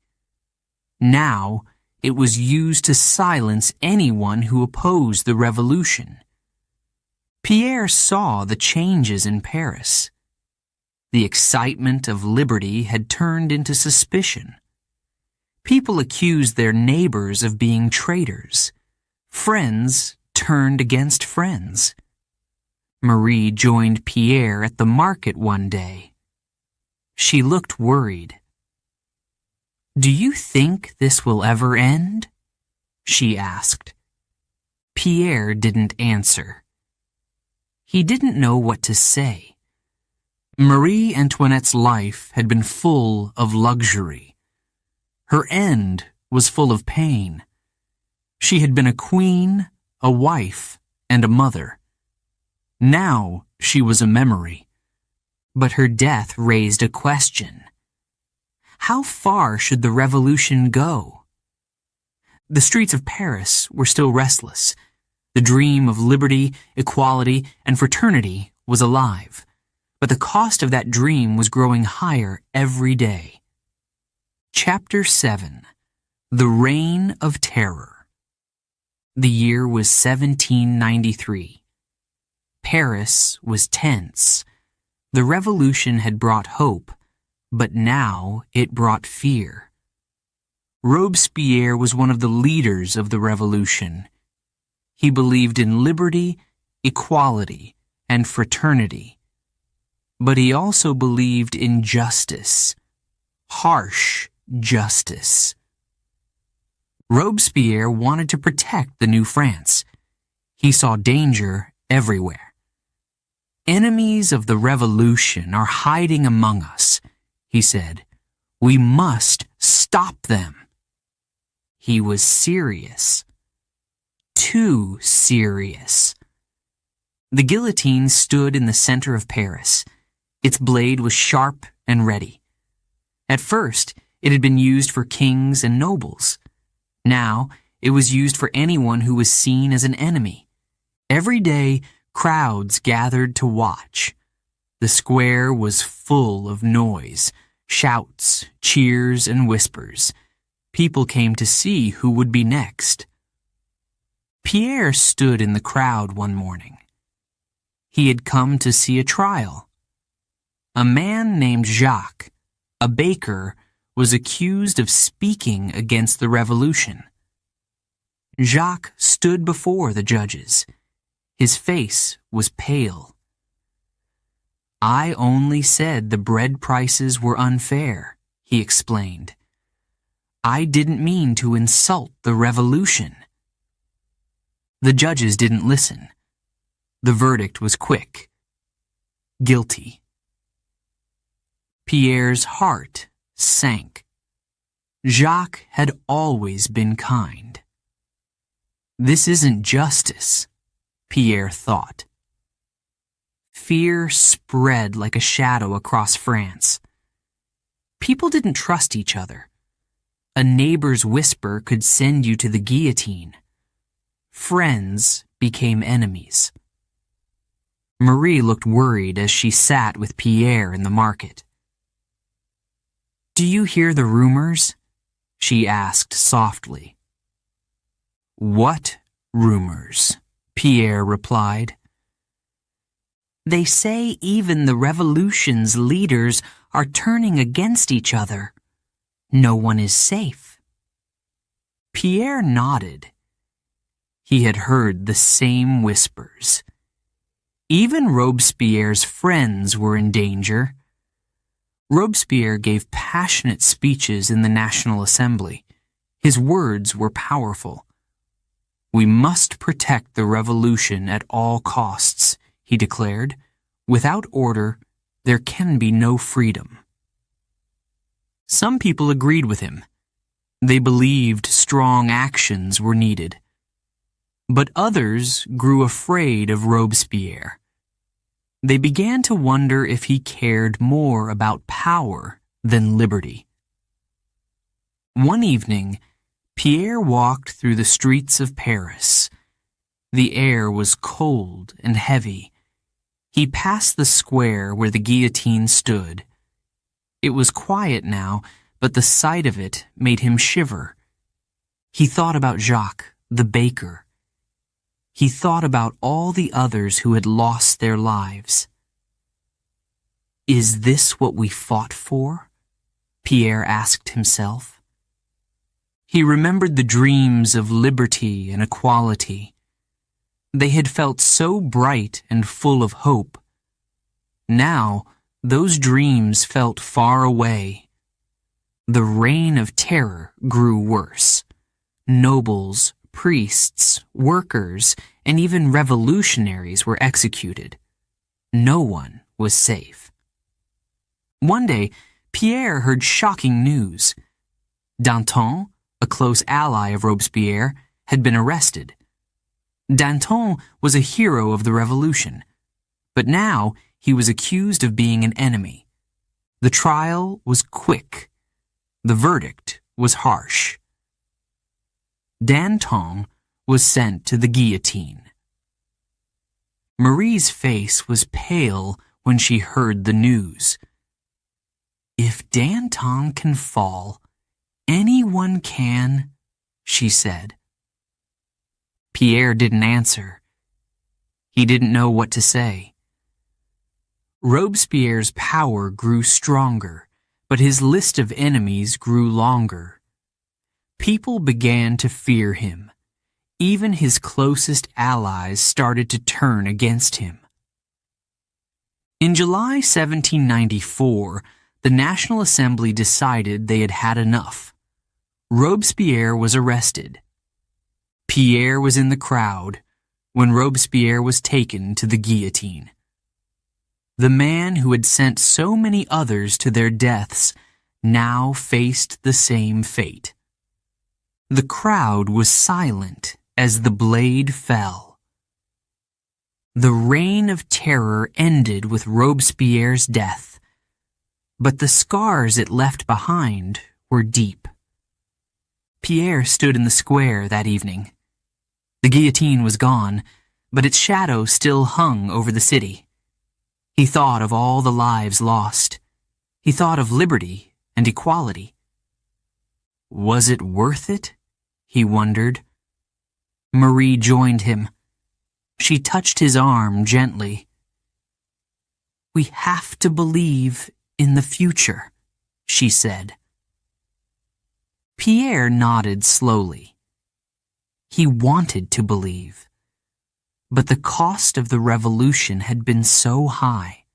Now it was used to silence anyone who opposed the revolution. Pierre saw the changes in Paris. The excitement of liberty had turned into suspicion. People accused their neighbors of being traitors. Friends turned against friends. Marie joined Pierre at the market one day. She looked worried. "Do you think this will ever end?" she asked. Pierre didn't answer. He didn't know what to say. Marie Antoinette's life had been full of luxury. Her end was full of pain. She had been a queen, a wife, and a mother. Now she was a memory. But her death raised a question. How far should the revolution go? The streets of Paris were still restless. The dream of liberty, equality, and fraternity was alive. but the cost of that dream was growing higher every day. Chapter 7. The Reign of Terror. The year was 1793. Paris was tense. The revolution had brought hope, but now it brought fear. Robespierre was one of the leaders of the revolution. He believed in liberty, equality, and fraternity. But he also believed in justice, harsh justice. Robespierre wanted to protect the new France. He saw danger everywhere. Enemies of the revolution are hiding among us, he said. We must stop them. He was serious. Too serious. The guillotine stood in the center of Paris. Its blade was sharp and ready. At first, it had been used for kings and nobles. Now, it was used for anyone who was seen as an enemy. Every day, crowds gathered to watch. The square was full of noise, shouts, cheers, and whispers. People came to see who would be next. Pierre stood in the crowd one morning. He had come to see a trial. A man named Jacques, a baker, was accused of speaking against the revolution. Jacques stood before the judges. His face was pale. I only said the bread prices were unfair, he explained. I didn't mean to insult the revolution. The judges didn't listen. The verdict was quick. Guilty. Pierre's heart sank. Jacques had always been kind. This isn't justice, Pierre thought. Fear spread like a shadow across France. People didn't trust each other. A neighbor's whisper could send you to the guillotine. Friends became enemies. Marie looked worried as she sat with Pierre in the market. Do you hear the rumors? She asked softly. What rumors? Pierre replied. They say even the revolution's leaders are turning against each other. No one is safe. Pierre nodded. He had heard the same whispers. Even Robespierre's friends were in danger. Robespierre gave passionate speeches in the National Assembly. His words were powerful. We must protect the revolution at all costs, he declared. Without order, there can be no freedom. Some people agreed with him. They believed strong actions were needed. But others grew afraid of Robespierre. They began to wonder if he cared more about power than liberty. One evening, Pierre walked through the streets of Paris. The air was cold and heavy. He passed the square where the guillotine stood. It was quiet now, but the sight of it made him shiver. He thought about Jacques, the baker. He thought about all the others who had lost their lives. Is this what we fought for? Pierre asked himself. He remembered the dreams of liberty and equality. They had felt so bright and full of hope. Now, those dreams felt far away. The reign of terror grew worse. Nobles, priests, workers, and even revolutionaries were executed. No one was safe. One day, Pierre heard shocking news. Danton, a close ally of Robespierre, had been arrested. Danton was a hero of the revolution, but now he was accused of being an enemy. The trial was quick. The verdict was harsh. Danton was sent to the guillotine. Marie's face was pale when she heard the news. "If Danton can fall, anyone can," she said. Pierre didn't answer. He didn't know what to say. Robespierre's power grew stronger, but his list of enemies grew longer. People began to fear him. Even his closest allies started to turn against him. In July 1794, the National Assembly decided they had had enough. Robespierre was arrested. Pierre was in the crowd when Robespierre was taken to the guillotine. The man who had sent so many others to their deaths now faced the same fate. The crowd was silent as the blade fell. The reign of terror ended with Robespierre's death, but the scars it left behind were deep. Pierre stood in the square that evening. The guillotine was gone, but its shadow still hung over the city. He thought of all the lives lost. He thought of liberty and equality. Was it worth it? He wondered. Marie joined him. She touched his arm gently. "We have to believe in the future," she said. Pierre nodded slowly. He wanted to believe, but the cost of the revolution had been so high.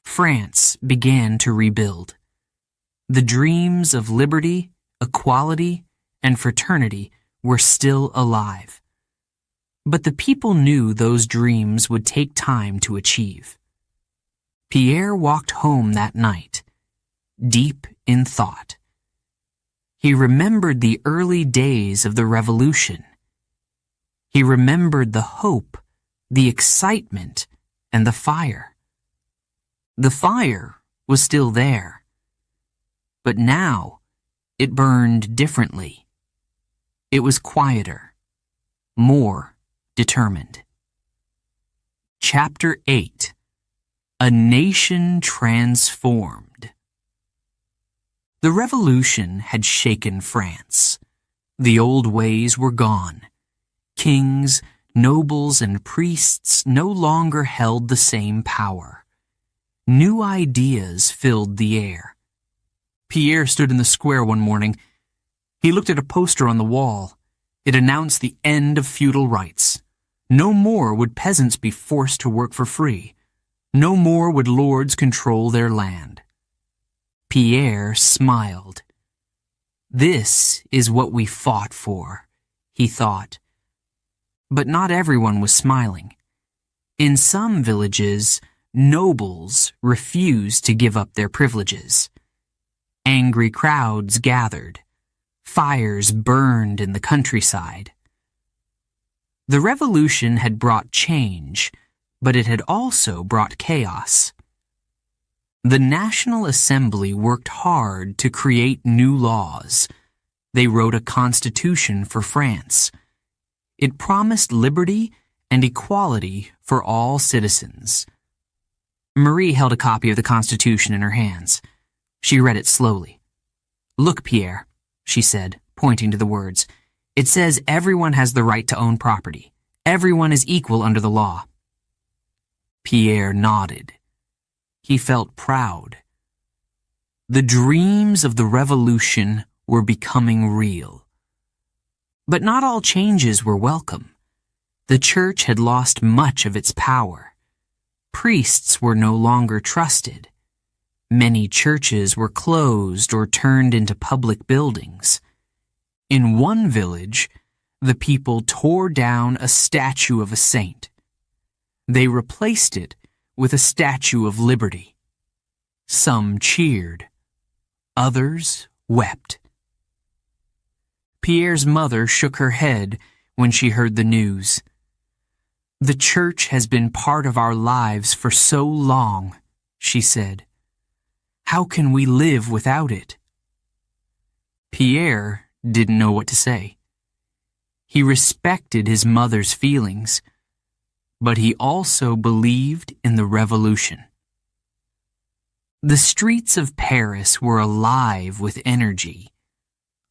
France began to rebuild. The dreams of liberty, equality, and fraternity were still alive. But the people knew those dreams would take time to achieve. Pierre walked home that night, deep in thought. He remembered the early days of the revolution. He remembered the hope, the excitement, and the fire. The fire was still there, but now it burned differently. It was quieter, more determined. Chapter 8: A Nation Transformed. The revolution had shaken France. The old ways were gone. Kings, nobles, and priests no longer held the same power. New ideas filled the air. Pierre stood in the square one morning. He looked at a poster on the wall. It announced the end of feudal rights. No more would peasants be forced to work for free. No more would lords control their land. Pierre smiled. "This is what we fought for," he thought. But not everyone was smiling. In some villages, nobles refused to give up their privileges. Angry crowds gathered. Fires burned in the countryside. The revolution had brought change, but it had also brought chaos. The National Assembly worked hard to create new laws. They wrote a constitution for France. It promised liberty and equality for all citizens. Marie held a copy of the Constitution in her hands. She read it slowly. "Look, Pierre," she said, pointing to the words. "It says everyone has the right to own property. Everyone is equal under the law." Pierre nodded. He felt proud. The dreams of the revolution were becoming real. But not all changes were welcome. The church had lost much of its power. Priests were no longer trusted. Many churches were closed or turned into public buildings. In one village, the people tore down a statue of a saint. They replaced it with a statue of liberty. Some cheered. Others wept. Pierre's mother shook her head when she heard the news. "The church has been part of our lives for so long," she said. "How can we live without it?" Pierre didn't know what to say. He respected his mother's feelings, but he also believed in the revolution. The streets of Paris were alive with energy.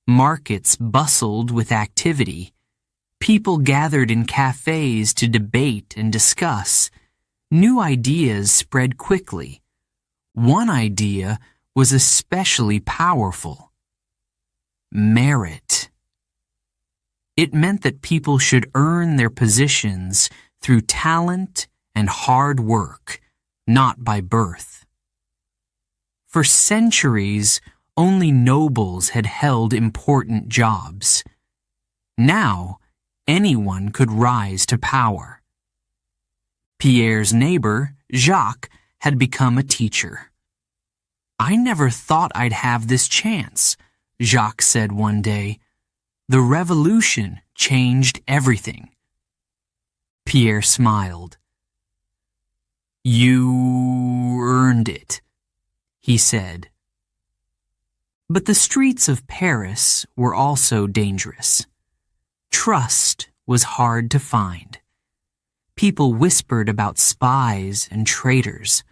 Markets bustled with activity. People gathered in cafes to debate and discuss. New ideas spread quickly. One idea was especially powerful: merit. It meant that people should earn their positions through talent and hard work, not by birth. For centuries, only nobles had held important jobs. Now, anyone could rise to power. Pierre's neighbor, Jacques, had become a teacher. "I never thought I'd have this chance," Jacques said one day. "The revolution changed everything." Pierre smiled. "You earned it," he said. But the streets of Paris were also dangerous. Trust was hard to find. People whispered about spies and traitors.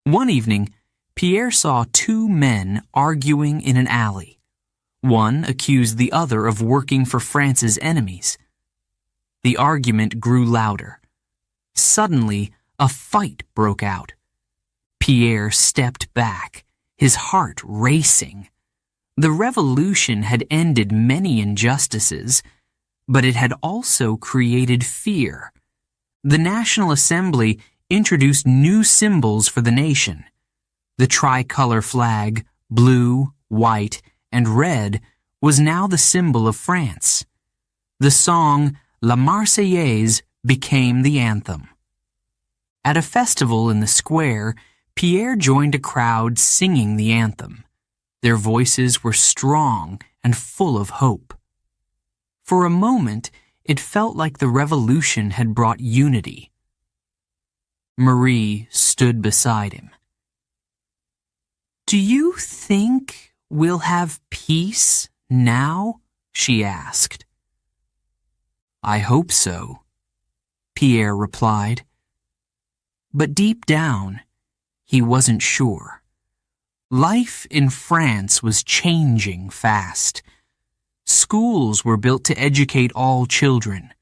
One evening, Pierre saw two men arguing in an alley. One accused the other of working for France's enemies. The argument grew louder. Suddenly, a fight broke out. Pierre stepped back, his heart racing. The revolution had ended many injustices, but it had also created fear. The National Assembly introduced new symbols for the nation. The tricolor flag, blue, white, and red, was now the symbol of France. The song La Marseillaise became the anthem. At a festival in the square, Pierre joined a crowd singing the anthem. Their voices were strong and full of hope. For a moment, it felt like the revolution had brought unity. Marie stood beside him. "Do you think we'll have peace now?" she asked. "I hope so," Pierre replied. But deep down, he wasn't sure. Life in France was changing fast. Schools were built to educate all children.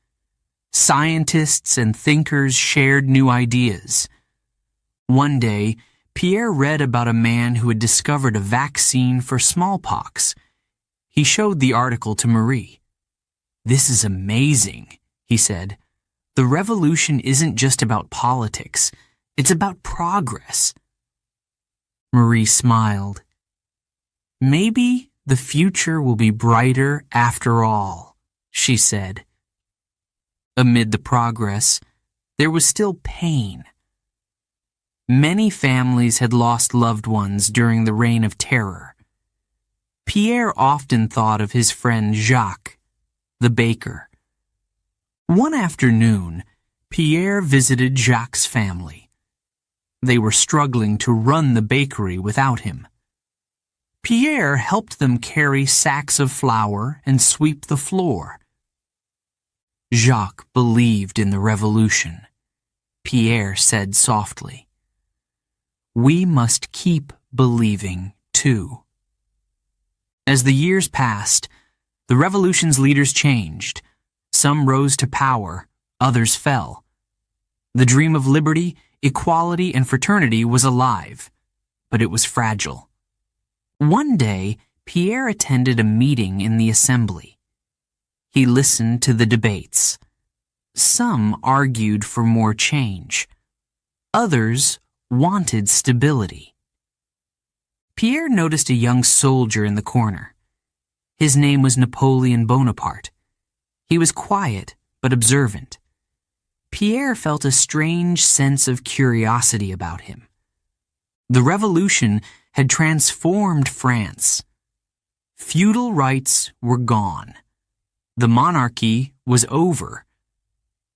Scientists and thinkers shared new ideas. One day, Pierre read about a man who had discovered a vaccine for smallpox. He showed the article to Marie. "This is amazing," he said. "The revolution isn't just about politics. It's about progress." Marie smiled. "Maybe the future will be brighter after all," she said. Amid the progress, there was still pain. Many families had lost loved ones during the Reign of Terror. Pierre often thought of his friend Jacques, the baker. One afternoon, Pierre visited Jacques' family. They were struggling to run the bakery without him. Pierre helped them carry sacks of flour and sweep the floor. Jacques believed in the revolution. Pierre said softly, "We must keep believing, too." As the years passed, the revolution's leaders changed. Some rose to power, others fell. The dream of liberty, equality, and fraternity was alive, but it was fragile. One day, Pierre attended a meeting in the assembly. He listened to the debates. Some argued for more change. Others wanted stability. Pierre noticed a young soldier in the corner. His name was Napoleon Bonaparte. He was quiet but observant. Pierre felt a strange sense of curiosity about him. The revolution had transformed France. Feudal rights were gone. The monarchy was over.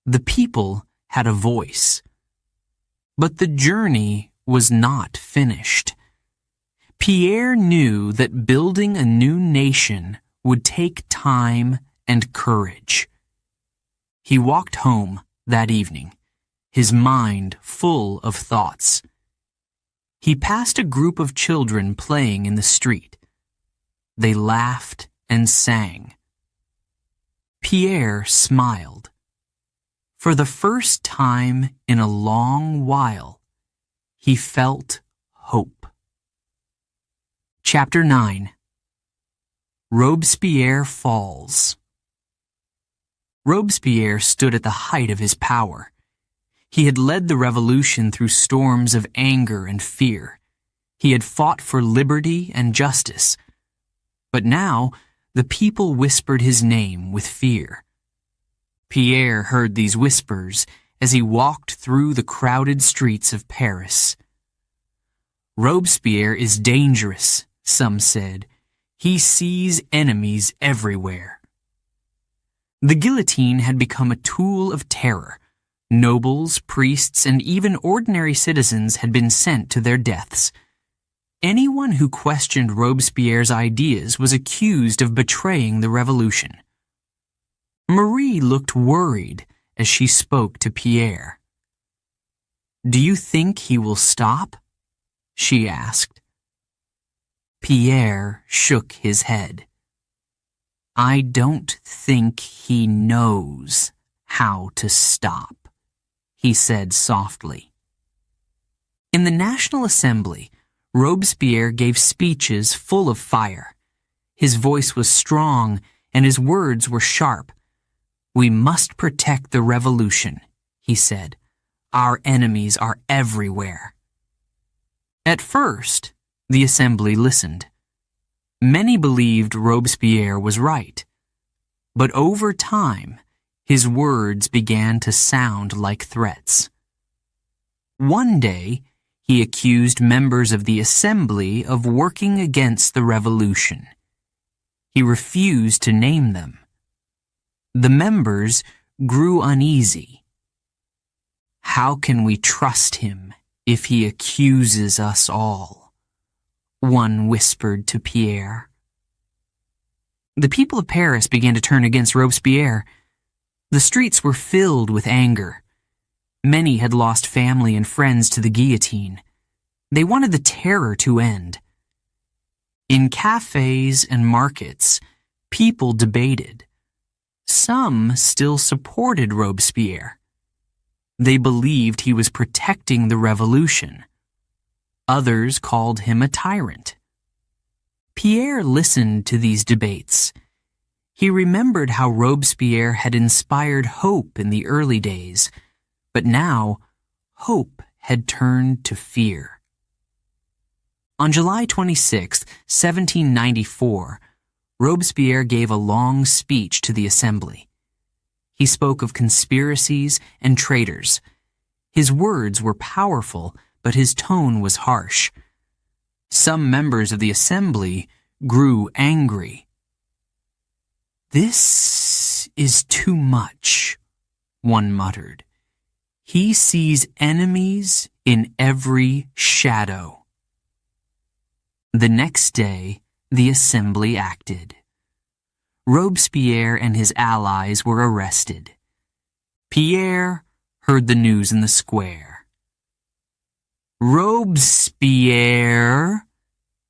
The people had a voice. But the journey was not finished. Pierre knew that building a new nation would take time and courage. He walked home, that evening, his mind full of thoughts. He passed a group of children playing in the street. They laughed and sang. Pierre smiled. For the first time in a long while, he felt hope. Chapter 9. Robespierre Falls. Robespierre stood at the height of his power. He had led the revolution through storms of anger and fear. He had fought for liberty and justice. But now, the people whispered his name with fear. Pierre heard these whispers as he walked through the crowded streets of Paris. Robespierre is dangerous, some said. He sees enemies everywhere. The guillotine had become a tool of terror. Nobles, priests, and even ordinary citizens had been sent to their deaths. Anyone who questioned Robespierre's ideas was accused of betraying the revolution. Marie looked worried as she spoke to Pierre. "Do you think he will stop?" she asked. Pierre shook his head. "I don't think he knows how to stop," he said softly. In the National Assembly, Robespierre gave speeches full of fire. His voice was strong and his words were sharp. "We must protect the revolution," he said. "Our enemies are everywhere." At first, the Assembly listened. Many believed Robespierre was right. But over time, his words began to sound like threats. One day, he accused members of the Assembly of working against the revolution. He refused to name them. The members grew uneasy. "How can we trust him if he accuses us all?" one whispered to Pierre. The people of Paris began to turn against Robespierre. The streets were filled with anger. Many had lost family and friends to the guillotine. They wanted the terror to end. In cafes and markets, people debated. Some still supported Robespierre. They believed he was protecting the revolution. Others called him a tyrant. Pierre listened to these debates. He remembered how Robespierre had inspired hope in the early days, but now hope had turned to fear. On July 26, 1794, Robespierre gave a long speech to the Assembly. He spoke of conspiracies and traitors. His words were powerful, but his tone was harsh. Some members of the Assembly grew angry. "This is too much," one muttered. "He sees enemies in every shadow." The next day, the Assembly acted. Robespierre and his allies were arrested. Pierre heard the news in the square. "Robespierre,"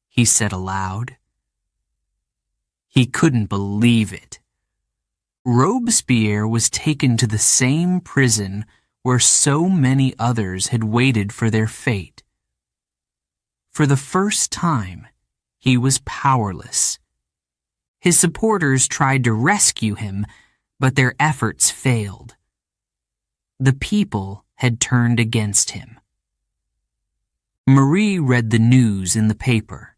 he said aloud. He couldn't believe it. Robespierre was taken to the same prison where so many others had waited for their fate. For the first time, he was powerless. His supporters tried to rescue him, but their efforts failed. The people had turned against him. Marie read the news in the paper.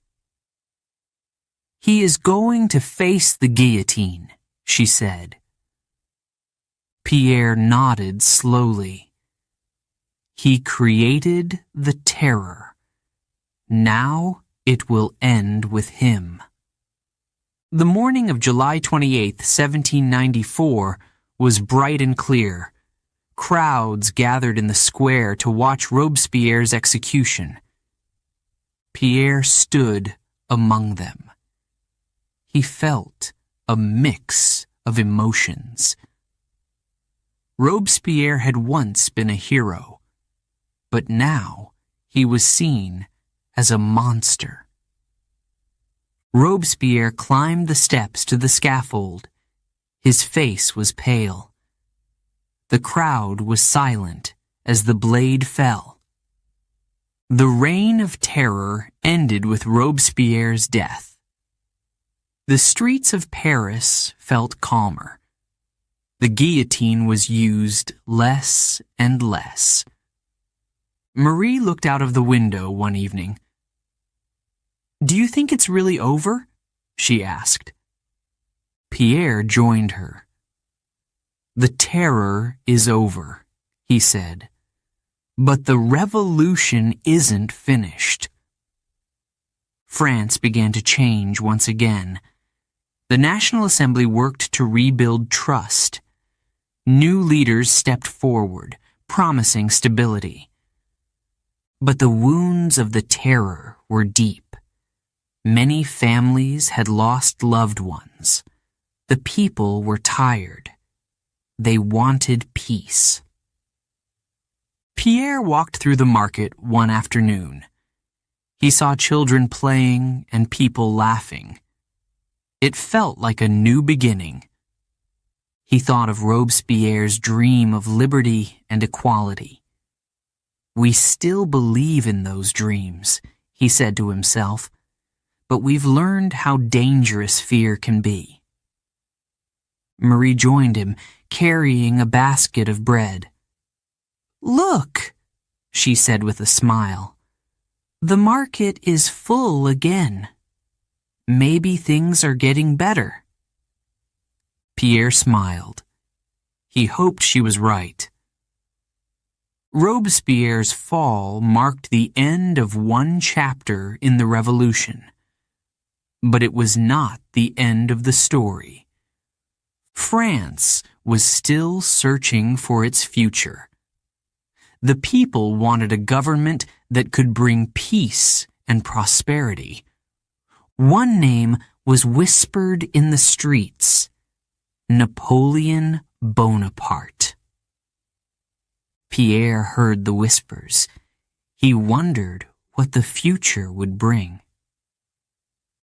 "He is going to face the guillotine," she said. Pierre nodded slowly. He created the terror. Now it will end with him. The morning of July 28, 1794, was bright and clear. Crowds gathered in the square to watch Robespierre's execution. Pierre stood among them. He felt a mix of emotions. Robespierre had once been a hero, but now he was seen as a monster. Robespierre climbed the steps to the scaffold. His face was pale. The crowd was silent as the blade fell. The reign of terror ended with Robespierre's death. The streets of Paris felt calmer. The guillotine was used less and less. Marie looked out of the window one evening. "Do you think it's really over?" she asked. Pierre joined her. "The terror is over," he said. "But the revolution isn't finished." France began to change once again. The National Assembly worked to rebuild trust. New leaders stepped forward, promising stability. But the wounds of the terror were deep. Many families had lost loved ones. The people were tired. They wanted peace. Pierre walked through the market one afternoon. He saw children playing and people laughing. It felt like a new beginning. He thought of Robespierre's dream of liberty and equality. "We still believe in those dreams," he said to himself, "but we've learned how dangerous fear can be." Marie joined him, carrying a basket of bread. "Look," she said with a smile. "The market is full again. Maybe things are getting better." Pierre smiled. He hoped she was right. Robespierre's fall marked the end of one chapter in the revolution. But it was not the end of the story. France was still searching for its future. The people wanted a government that could bring peace and prosperity. One name was whispered in the streets: Napoleon Bonaparte. Pierre heard the whispers. He wondered what the future would bring.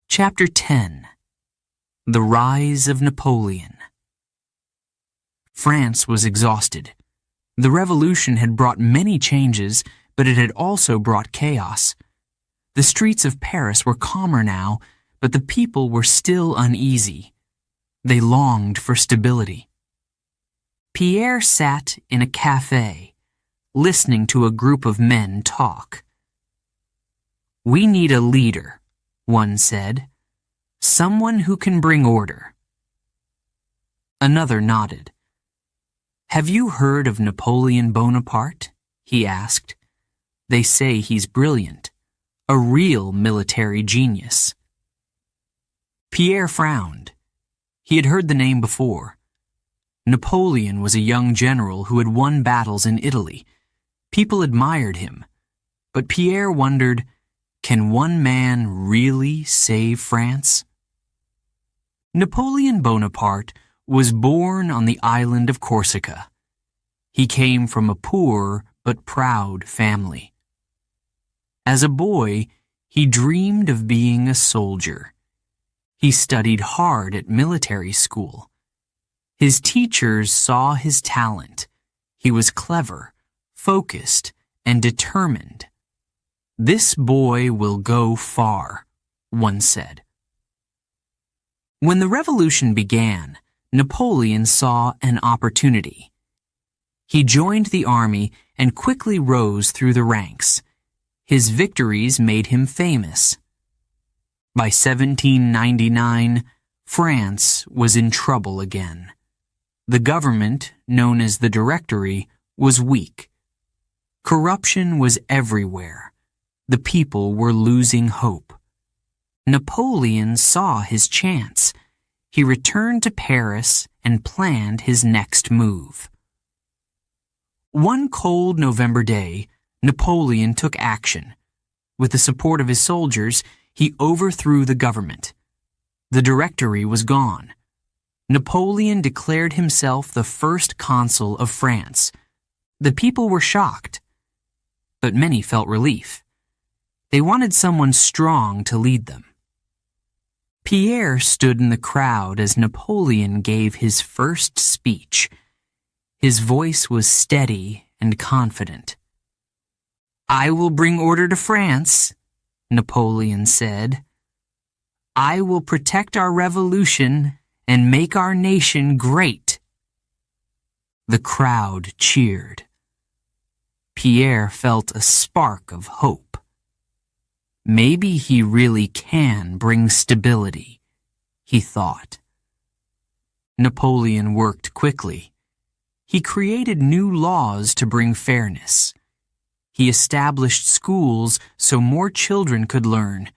Chapter 10. The Rise of Napoleon. France was exhausted. The revolution had brought many changes, but it had also brought chaos. The streets of Paris were calmer now, but the people were still uneasy. They longed for stability. Pierre sat in a cafe, listening to a group of men talk. "We need a leader," one said. "Someone who can bring order." Another nodded. "Have you heard of Napoleon Bonaparte?" he asked. "They say he's brilliant, a real military genius." Pierre frowned. He had heard the name before. Napoleon was a young general who had won battles in Italy. People admired him. But Pierre wondered, can one man really save France? Napoleon Bonaparte was born on the island of Corsica. He came from a poor but proud family. As a boy, he dreamed of being a soldier. He studied hard at military school. His teachers saw his talent. He was clever, focused, and determined. "This boy will go far," one said. When the revolution began, Napoleon saw an opportunity. He joined the army and quickly rose through the ranks. His victories made him famous. By 1799, France was in trouble again. The government, known as the Directory, was weak. Corruption was everywhere. The people were losing hope. Napoleon saw his chance. He returned to Paris and planned his next move. One cold November day, Napoleon took action. With the support of his soldiers, he overthrew the government. The Directory was gone. Napoleon declared himself the first consul of France. The people were shocked, but many felt relief. They wanted someone strong to lead them. Pierre stood in the crowd as Napoleon gave his first speech. His voice was steady and confident. "I will bring order to France," Napoleon said. "I will protect our revolution and make our nation great." The crowd cheered. Pierre felt a spark of hope. Maybe he really can bring stability, he thought. Napoleon worked quickly. He created new laws to bring fairness. He established schools so more children could learn.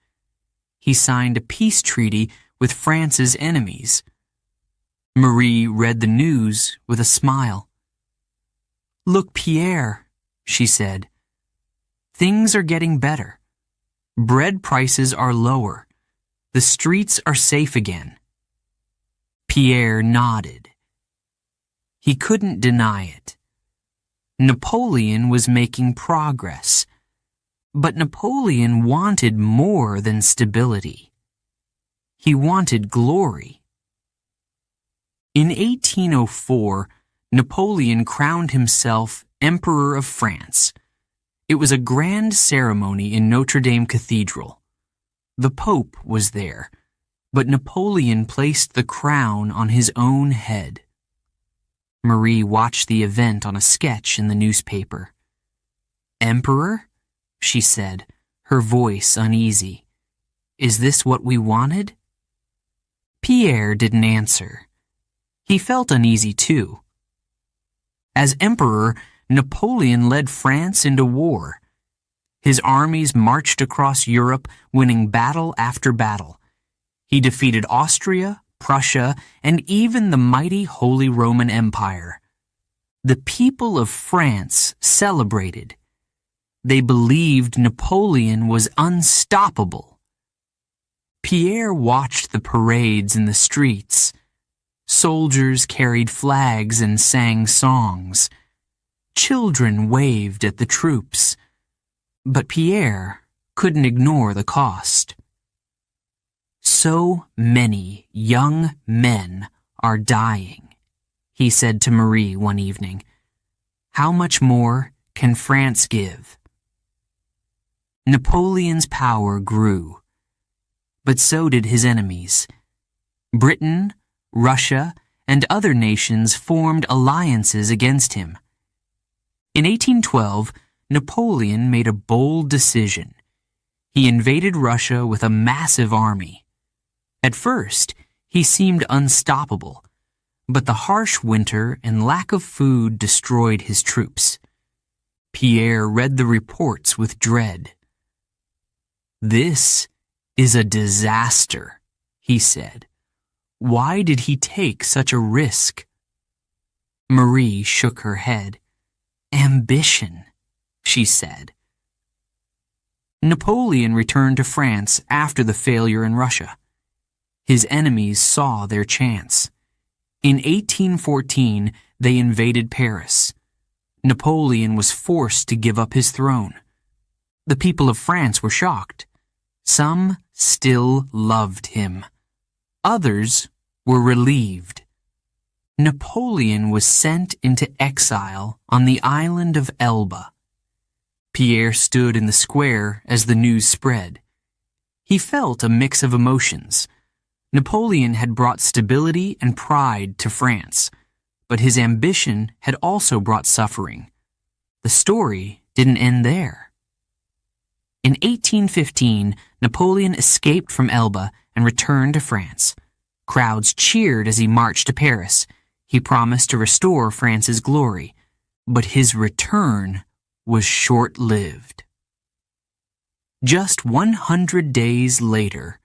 He signed a peace treaty with France's enemies. Marie read the news with a smile. "Look, Pierre," she said. "Things are getting better. Bread prices are lower. The streets are safe again." Pierre nodded. He couldn't deny it. Napoleon was making progress. But Napoleon wanted more than stability. He wanted glory. In 1804, Napoleon crowned himself Emperor of France. It was a grand ceremony in Notre Dame Cathedral. The Pope was there, but Napoleon placed the crown on his own head. Marie watched the event on a sketch in the newspaper. "Emperor?" she said, her voice uneasy. "Is this what we wanted?" Pierre didn't answer. He felt uneasy too. As emperor, Napoleon led France into war. His armies marched across Europe, winning battle after battle. He defeated Austria, Prussia, and even the mighty Holy Roman Empire. The people of France celebrated. They believed Napoleon was unstoppable. Pierre watched the parades in the streets. Soldiers carried flags and sang songs. Children waved at the troops. But Pierre couldn't ignore the cost. "So many young men are dying," he said to Marie one evening. "How much more can France give?" Napoleon's power grew, but so did his enemies. Britain, Russia, and other nations formed alliances against him. In 1812, Napoleon made a bold decision. He invaded Russia with a massive army. At first, he seemed unstoppable, but the harsh winter and lack of food destroyed his troops. Pierre read the reports with dread. "This is a disaster," he said. "Why did he take such a risk?" Marie shook her head. "Ambition," she said. Napoleon returned to France after the failure in Russia. His enemies saw their chance. In 1814, they invaded Paris. Napoleon was forced to give up his throne. The people of France were shocked. Some still loved him. Others were relieved. Napoleon was sent into exile on the island of Elba. Pierre stood in the square as the news spread. He felt a mix of emotions. Napoleon had brought stability and pride to France, but his ambition had also brought suffering. The story didn't end there. In 1815, Napoleon escaped from Elba and returned to France. Crowds cheered as he marched to Paris. He promised to restore France's glory, but his return was short-lived. Just 100 days later,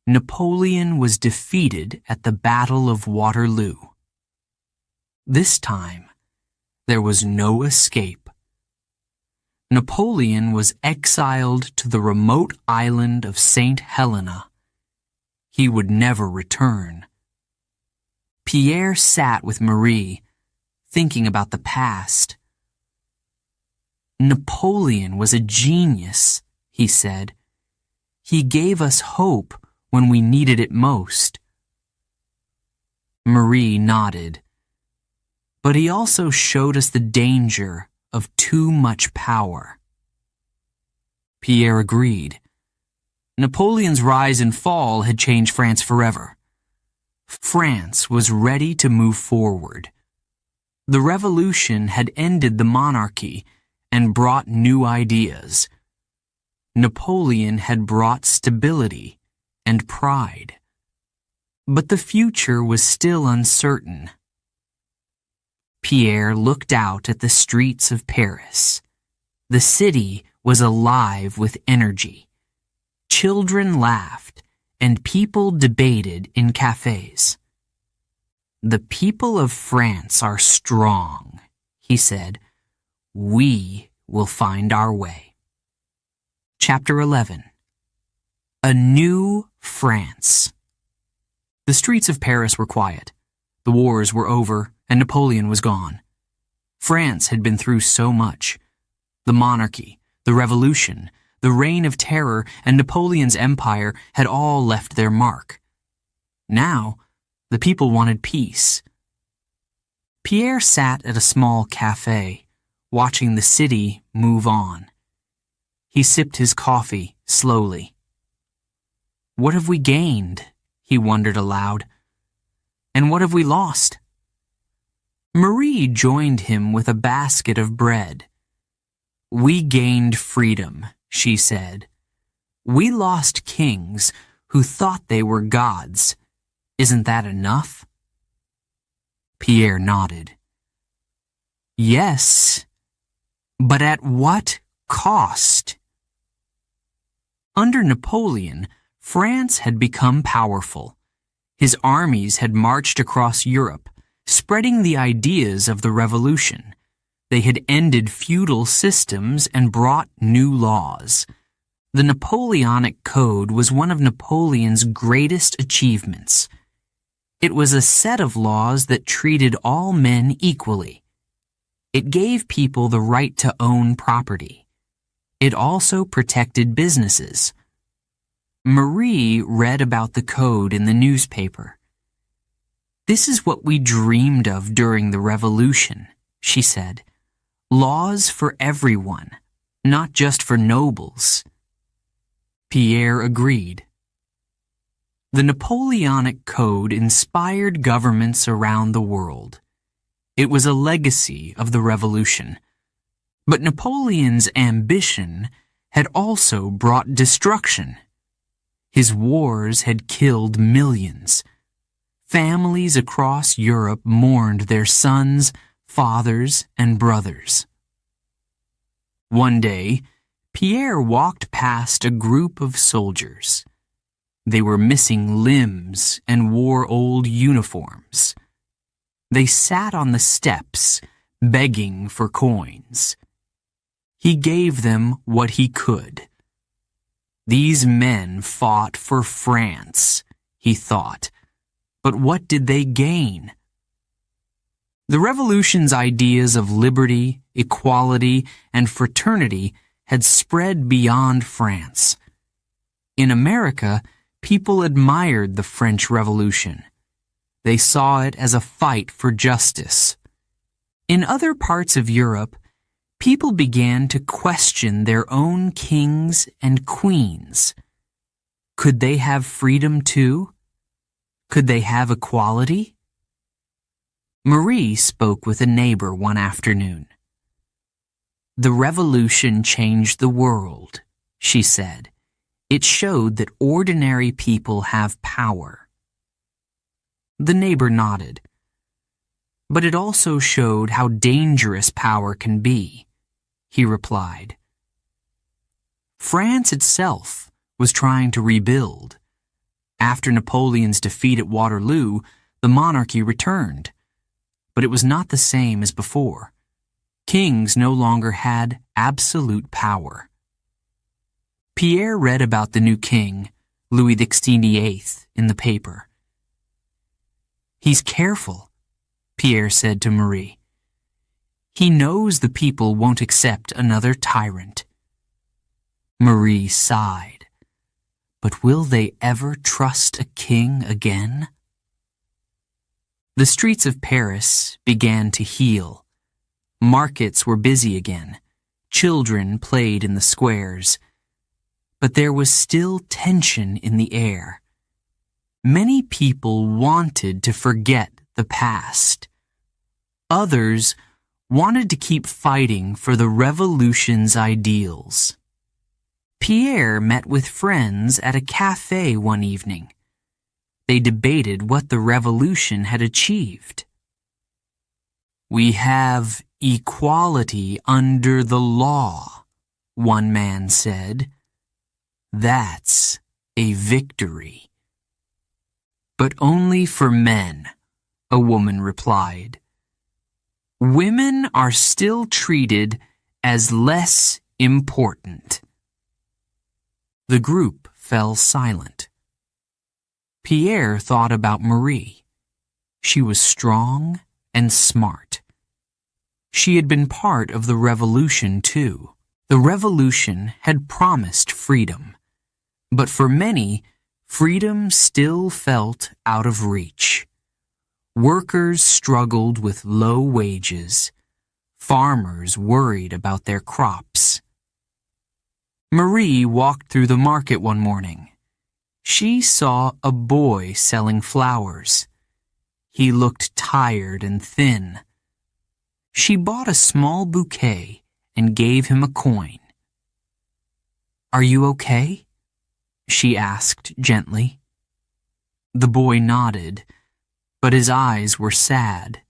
Napoleon was defeated at the Battle of Waterloo. This time, there was no escape. Napoleon was exiled to the remote island of St. Helena. He would never return. Pierre sat with Marie, thinking about the past. Napoleon was a genius, he said. He gave us hope when we needed it most. Marie nodded. But he also showed us the danger of too much power. Pierre agreed. Napoleon's rise and fall had changed France forever. France was ready to move forward. The revolution had ended the monarchy and brought new ideas. Napoleon had brought stability and pride. But the future was still uncertain. Pierre looked out at the streets of Paris. The city was alive with energy. Children laughed, and people debated in cafes. The people of France are strong, he said. We will find our way. Chapter 11. A New France. The streets of Paris were quiet. The wars were over, and Napoleon was gone. France had been through so much. The monarchy, the revolution, the reign of terror, and Napoleon's empire had all left their mark. Now, the people wanted peace. Pierre sat at a small cafe, watching the city move on. He sipped his coffee slowly. What have we gained? He wondered aloud. And what have we lost? Marie joined him with a basket of bread. We gained freedom, she said. We lost kings who thought they were gods. Isn't that enough? Pierre nodded. Yes, but at what cost? Under Napoleon, France had become powerful. His armies had marched across Europe, spreading the ideas of the revolution. They had ended feudal systems and brought new laws. The Napoleonic Code was one of Napoleon's greatest achievements. It was a set of laws that treated all men equally. It gave people the right to own property. It also protected businesses. Marie read about the code in the newspaper. This is what we dreamed of during the revolution, she said. Laws for everyone, not just for nobles. Pierre agreed. The Napoleonic Code inspired governments around the world. It was a legacy of the revolution. But Napoleon's ambition had also brought destruction. His wars had killed millions. Families across Europe mourned their sons, fathers, and brothers. One day, Pierre walked past a group of soldiers. They were missing limbs and wore old uniforms. They sat on the steps, begging for coins. He gave them what he could. These men fought for France, he thought. But what did they gain? The revolution's ideas of liberty, equality, and fraternity had spread beyond France. In America, people admired the French Revolution. They saw it as a fight for justice. In other parts of Europe, people began to question their own kings and queens. Could they have freedom too? Could they have equality? Marie spoke with a neighbor one afternoon. The revolution changed the world, she said. It showed that ordinary people have power. The neighbor nodded. But it also showed how dangerous power can be, he replied. France itself was trying to rebuild. After Napoleon's defeat at Waterloo, the monarchy returned. But it was not the same as before. Kings no longer had absolute power. Pierre read about the new king, Louis XVI, in the paper. He's careful, Pierre said to Marie. He knows the people won't accept another tyrant. Marie sighed. But will they ever trust a king again? The streets of Paris began to heal. Markets were busy again. Children played in the squares. But there was still tension in the air. Many people wanted to forget the past. Others wanted to keep fighting for the revolution's ideals. Pierre met with friends at a cafe one evening. They debated what the revolution had achieved. We have equality under the law, one man said. That's a victory. But only for men, a woman replied. Women are still treated as less important. The group fell silent. Pierre thought about Marie. She was strong and smart. She had been part of the revolution, too. The revolution had promised freedom. But for many, freedom still felt out of reach. Workers struggled with low wages. Farmers worried about their crops. Marie walked through the market one morning. She saw a boy selling flowers. He looked tired and thin. She bought a small bouquet and gave him a coin. Are you okay? She asked gently. The boy nodded, but his eyes were sad.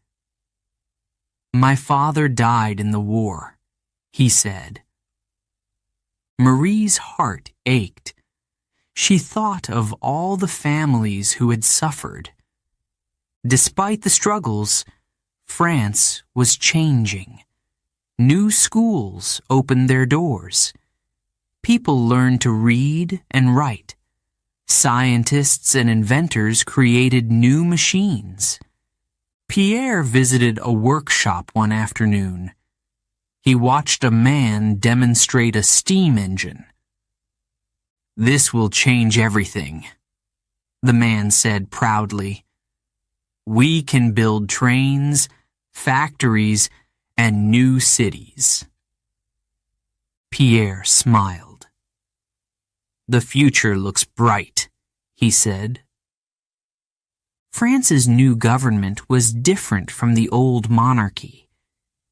My father died in the war, he said. Marie's heart ached. She thought of all the families who had suffered. Despite the struggles, France was changing. New schools opened their doors. People learned to read and write. Scientists and inventors created new machines. Pierre visited a workshop one afternoon. He watched a man demonstrate a steam engine. This will change everything, the man said proudly. We can build trains, factories, and new cities. Pierre smiled. The future looks bright, he said. France's new government was different from the old monarchy.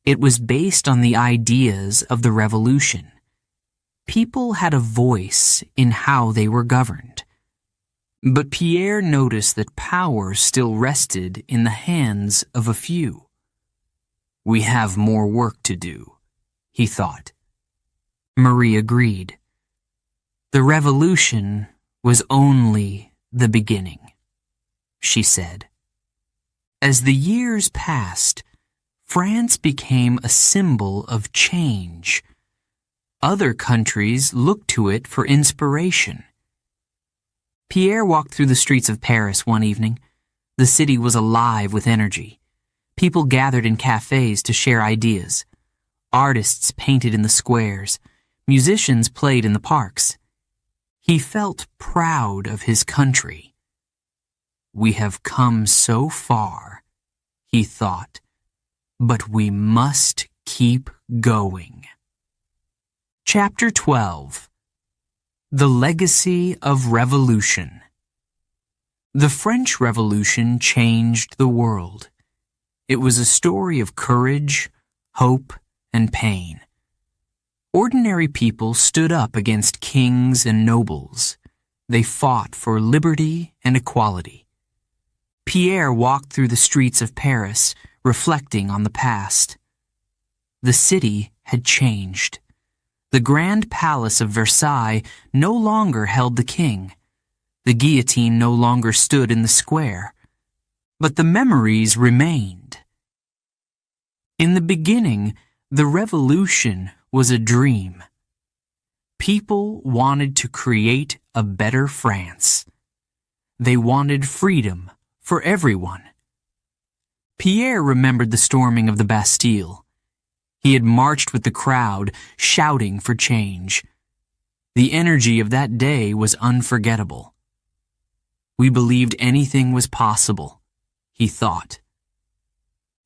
It was based on the ideas of the revolution. People had a voice in how they were governed. But Pierre noticed that power still rested in the hands of a few. We have more work to do, he thought. Marie agreed. The revolution was only the beginning, she said. As the years passed, France became a symbol of change. Other countries looked to it for inspiration. Pierre walked through the streets of Paris one evening. The city was alive with energy. People gathered in cafes to share ideas. Artists painted in the squares. Musicians played in the parks. He felt proud of his country. We have come so far, he thought, but we must keep going. Chapter 12. The Legacy of Revolution. The French Revolution changed the world. It was a story of courage, hope, and pain. Ordinary people stood up against kings and nobles. They fought for liberty and equality. Pierre walked through the streets of Paris, reflecting on the past. The city had changed. The grand palace of Versailles no longer held the king. The guillotine no longer stood in the square. But the memories remained. In the beginning, the revolution was a dream. People wanted to create a better France. They wanted freedom for everyone. Pierre remembered the storming of the Bastille. He had marched with the crowd, shouting for change. The energy of that day was unforgettable. We believed anything was possible, he thought.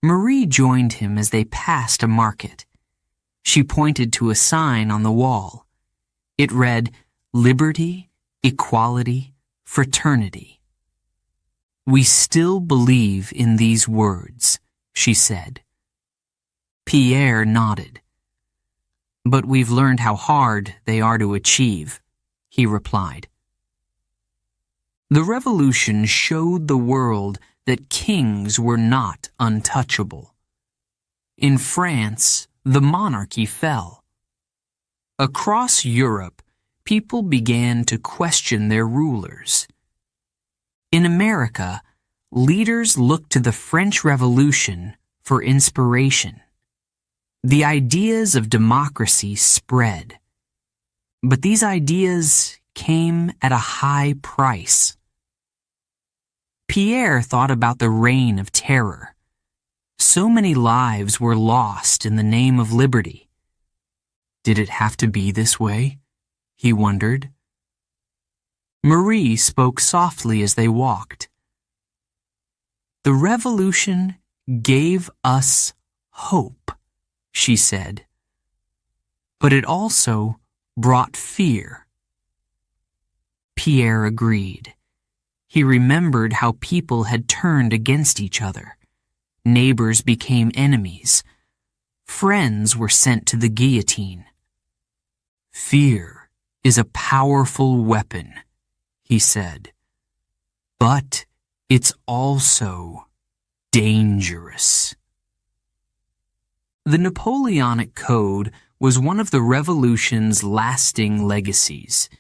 Marie joined him as they passed a market. She pointed to a sign on the wall. It read, "Liberty, Equality, Fraternity." "We still believe in these words," she said. Pierre nodded. "But we've learned how hard they are to achieve," he replied. The revolution showed the world that kings were not untouchable. In France, the monarchy fell. Across Europe, people began to question their rulers. In America, leaders looked to the French Revolution for inspiration. The ideas of democracy spread. But these ideas came at a high price. Pierre thought about the reign of terror. So many lives were lost in the name of liberty. Did it have to be this way? He wondered. Marie spoke softly as they walked. "The revolution gave us hope," she said. "But it also brought fear." Pierre agreed. He remembered how people had turned against each other. Neighbors became enemies. Friends were sent to the guillotine. "Fear is a powerful weapon," he said. "But it's also dangerous." The Napoleonic Code was one of the revolution's lasting legacies.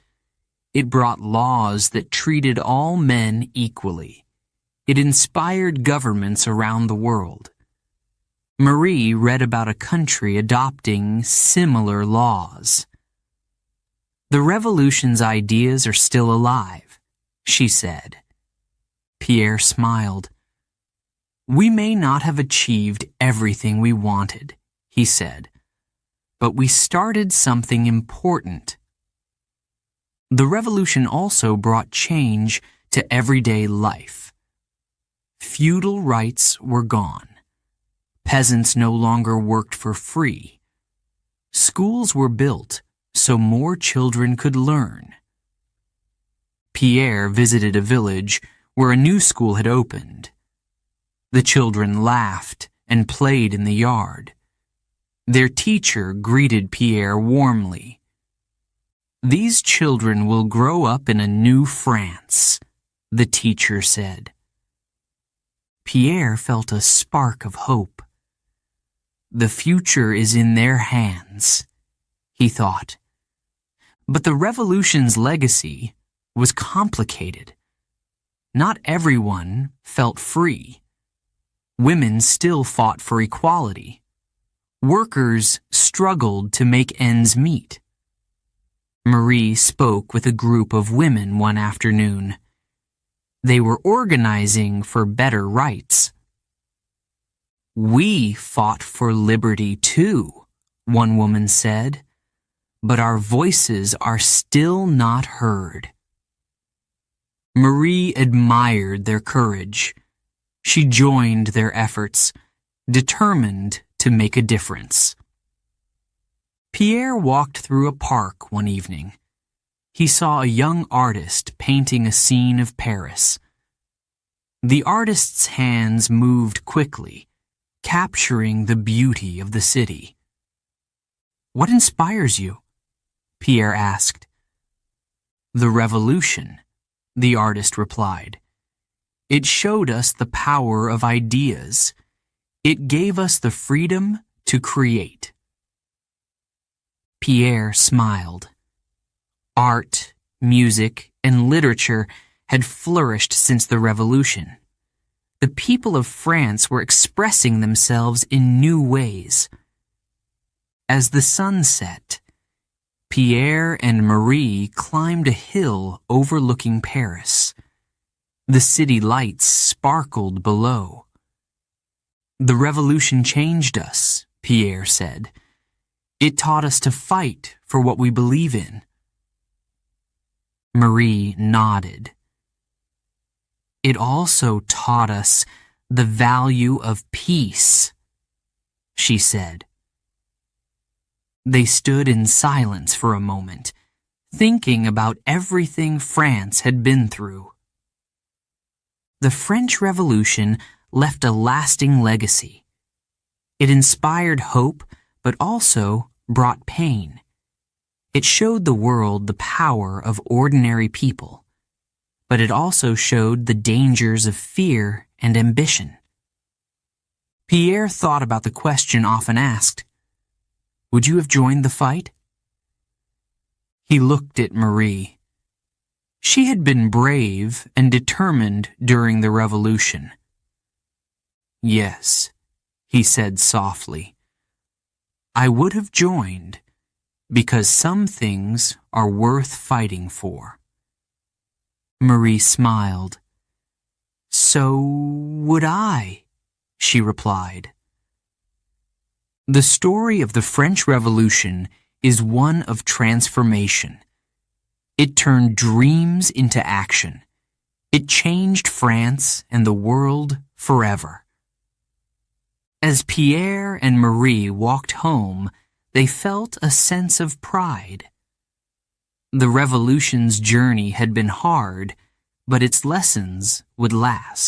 It brought laws that treated all men equally. It inspired governments around the world. Marie read about a country adopting similar laws. "The revolution's ideas are still alive," she said. Pierre smiled. "We may not have achieved everything we wanted," he said, "but we started something important." The revolution also brought change to everyday life. Feudal rights were gone. Peasants no longer worked for free. Schools were built so more children could learn. Pierre visited a village where a new school had opened. The children laughed and played in the yard. Their teacher greeted Pierre warmly. "These children will grow up in a new France," the teacher said. Pierre felt a spark of hope. The future is in their hands, he thought. But the revolution's legacy was complicated. Not everyone felt free. Women still fought for equality. Workers struggled to make ends meet. Marie spoke with a group of women one afternoon. They were organizing for better rights. "We fought for liberty too," one woman said, "but our voices are still not heard." Marie admired their courage. She joined their efforts, determined to make a difference. Pierre walked through a park one evening. He saw a young artist painting a scene of Paris. The artist's hands moved quickly, capturing the beauty of the city. "What inspires you?" Pierre asked. "The revolution," the artist replied. "It showed us the power of ideas. It gave us the freedom to create." Pierre smiled. Art, music, and literature had flourished since the revolution. The people of France were expressing themselves in new ways. As the sun set, Pierre and Marie climbed a hill overlooking Paris. The city lights sparkled below. The revolution changed us, Pierre said. It taught us to fight for what we believe in. Marie nodded. It also taught us the value of peace, she said. They stood in silence for a moment, thinking about everything France had been through. The French Revolution left a lasting legacy. It inspired hope, but also brought pain. It showed the world the power of ordinary people, but it also showed the dangers of fear and ambition. Pierre thought about the question often asked, "Would you have joined the fight?" He looked at Marie. She had been brave and determined during the revolution. "Yes," he said softly. "I would have joined, because some things are worth fighting for." Marie smiled. "So would I," she replied. The story of the French Revolution is one of transformation. It turned dreams into action. It changed France and the world forever. As Pierre and Marie walked home, they felt a sense of pride. The revolution's journey had been hard, but its lessons would last.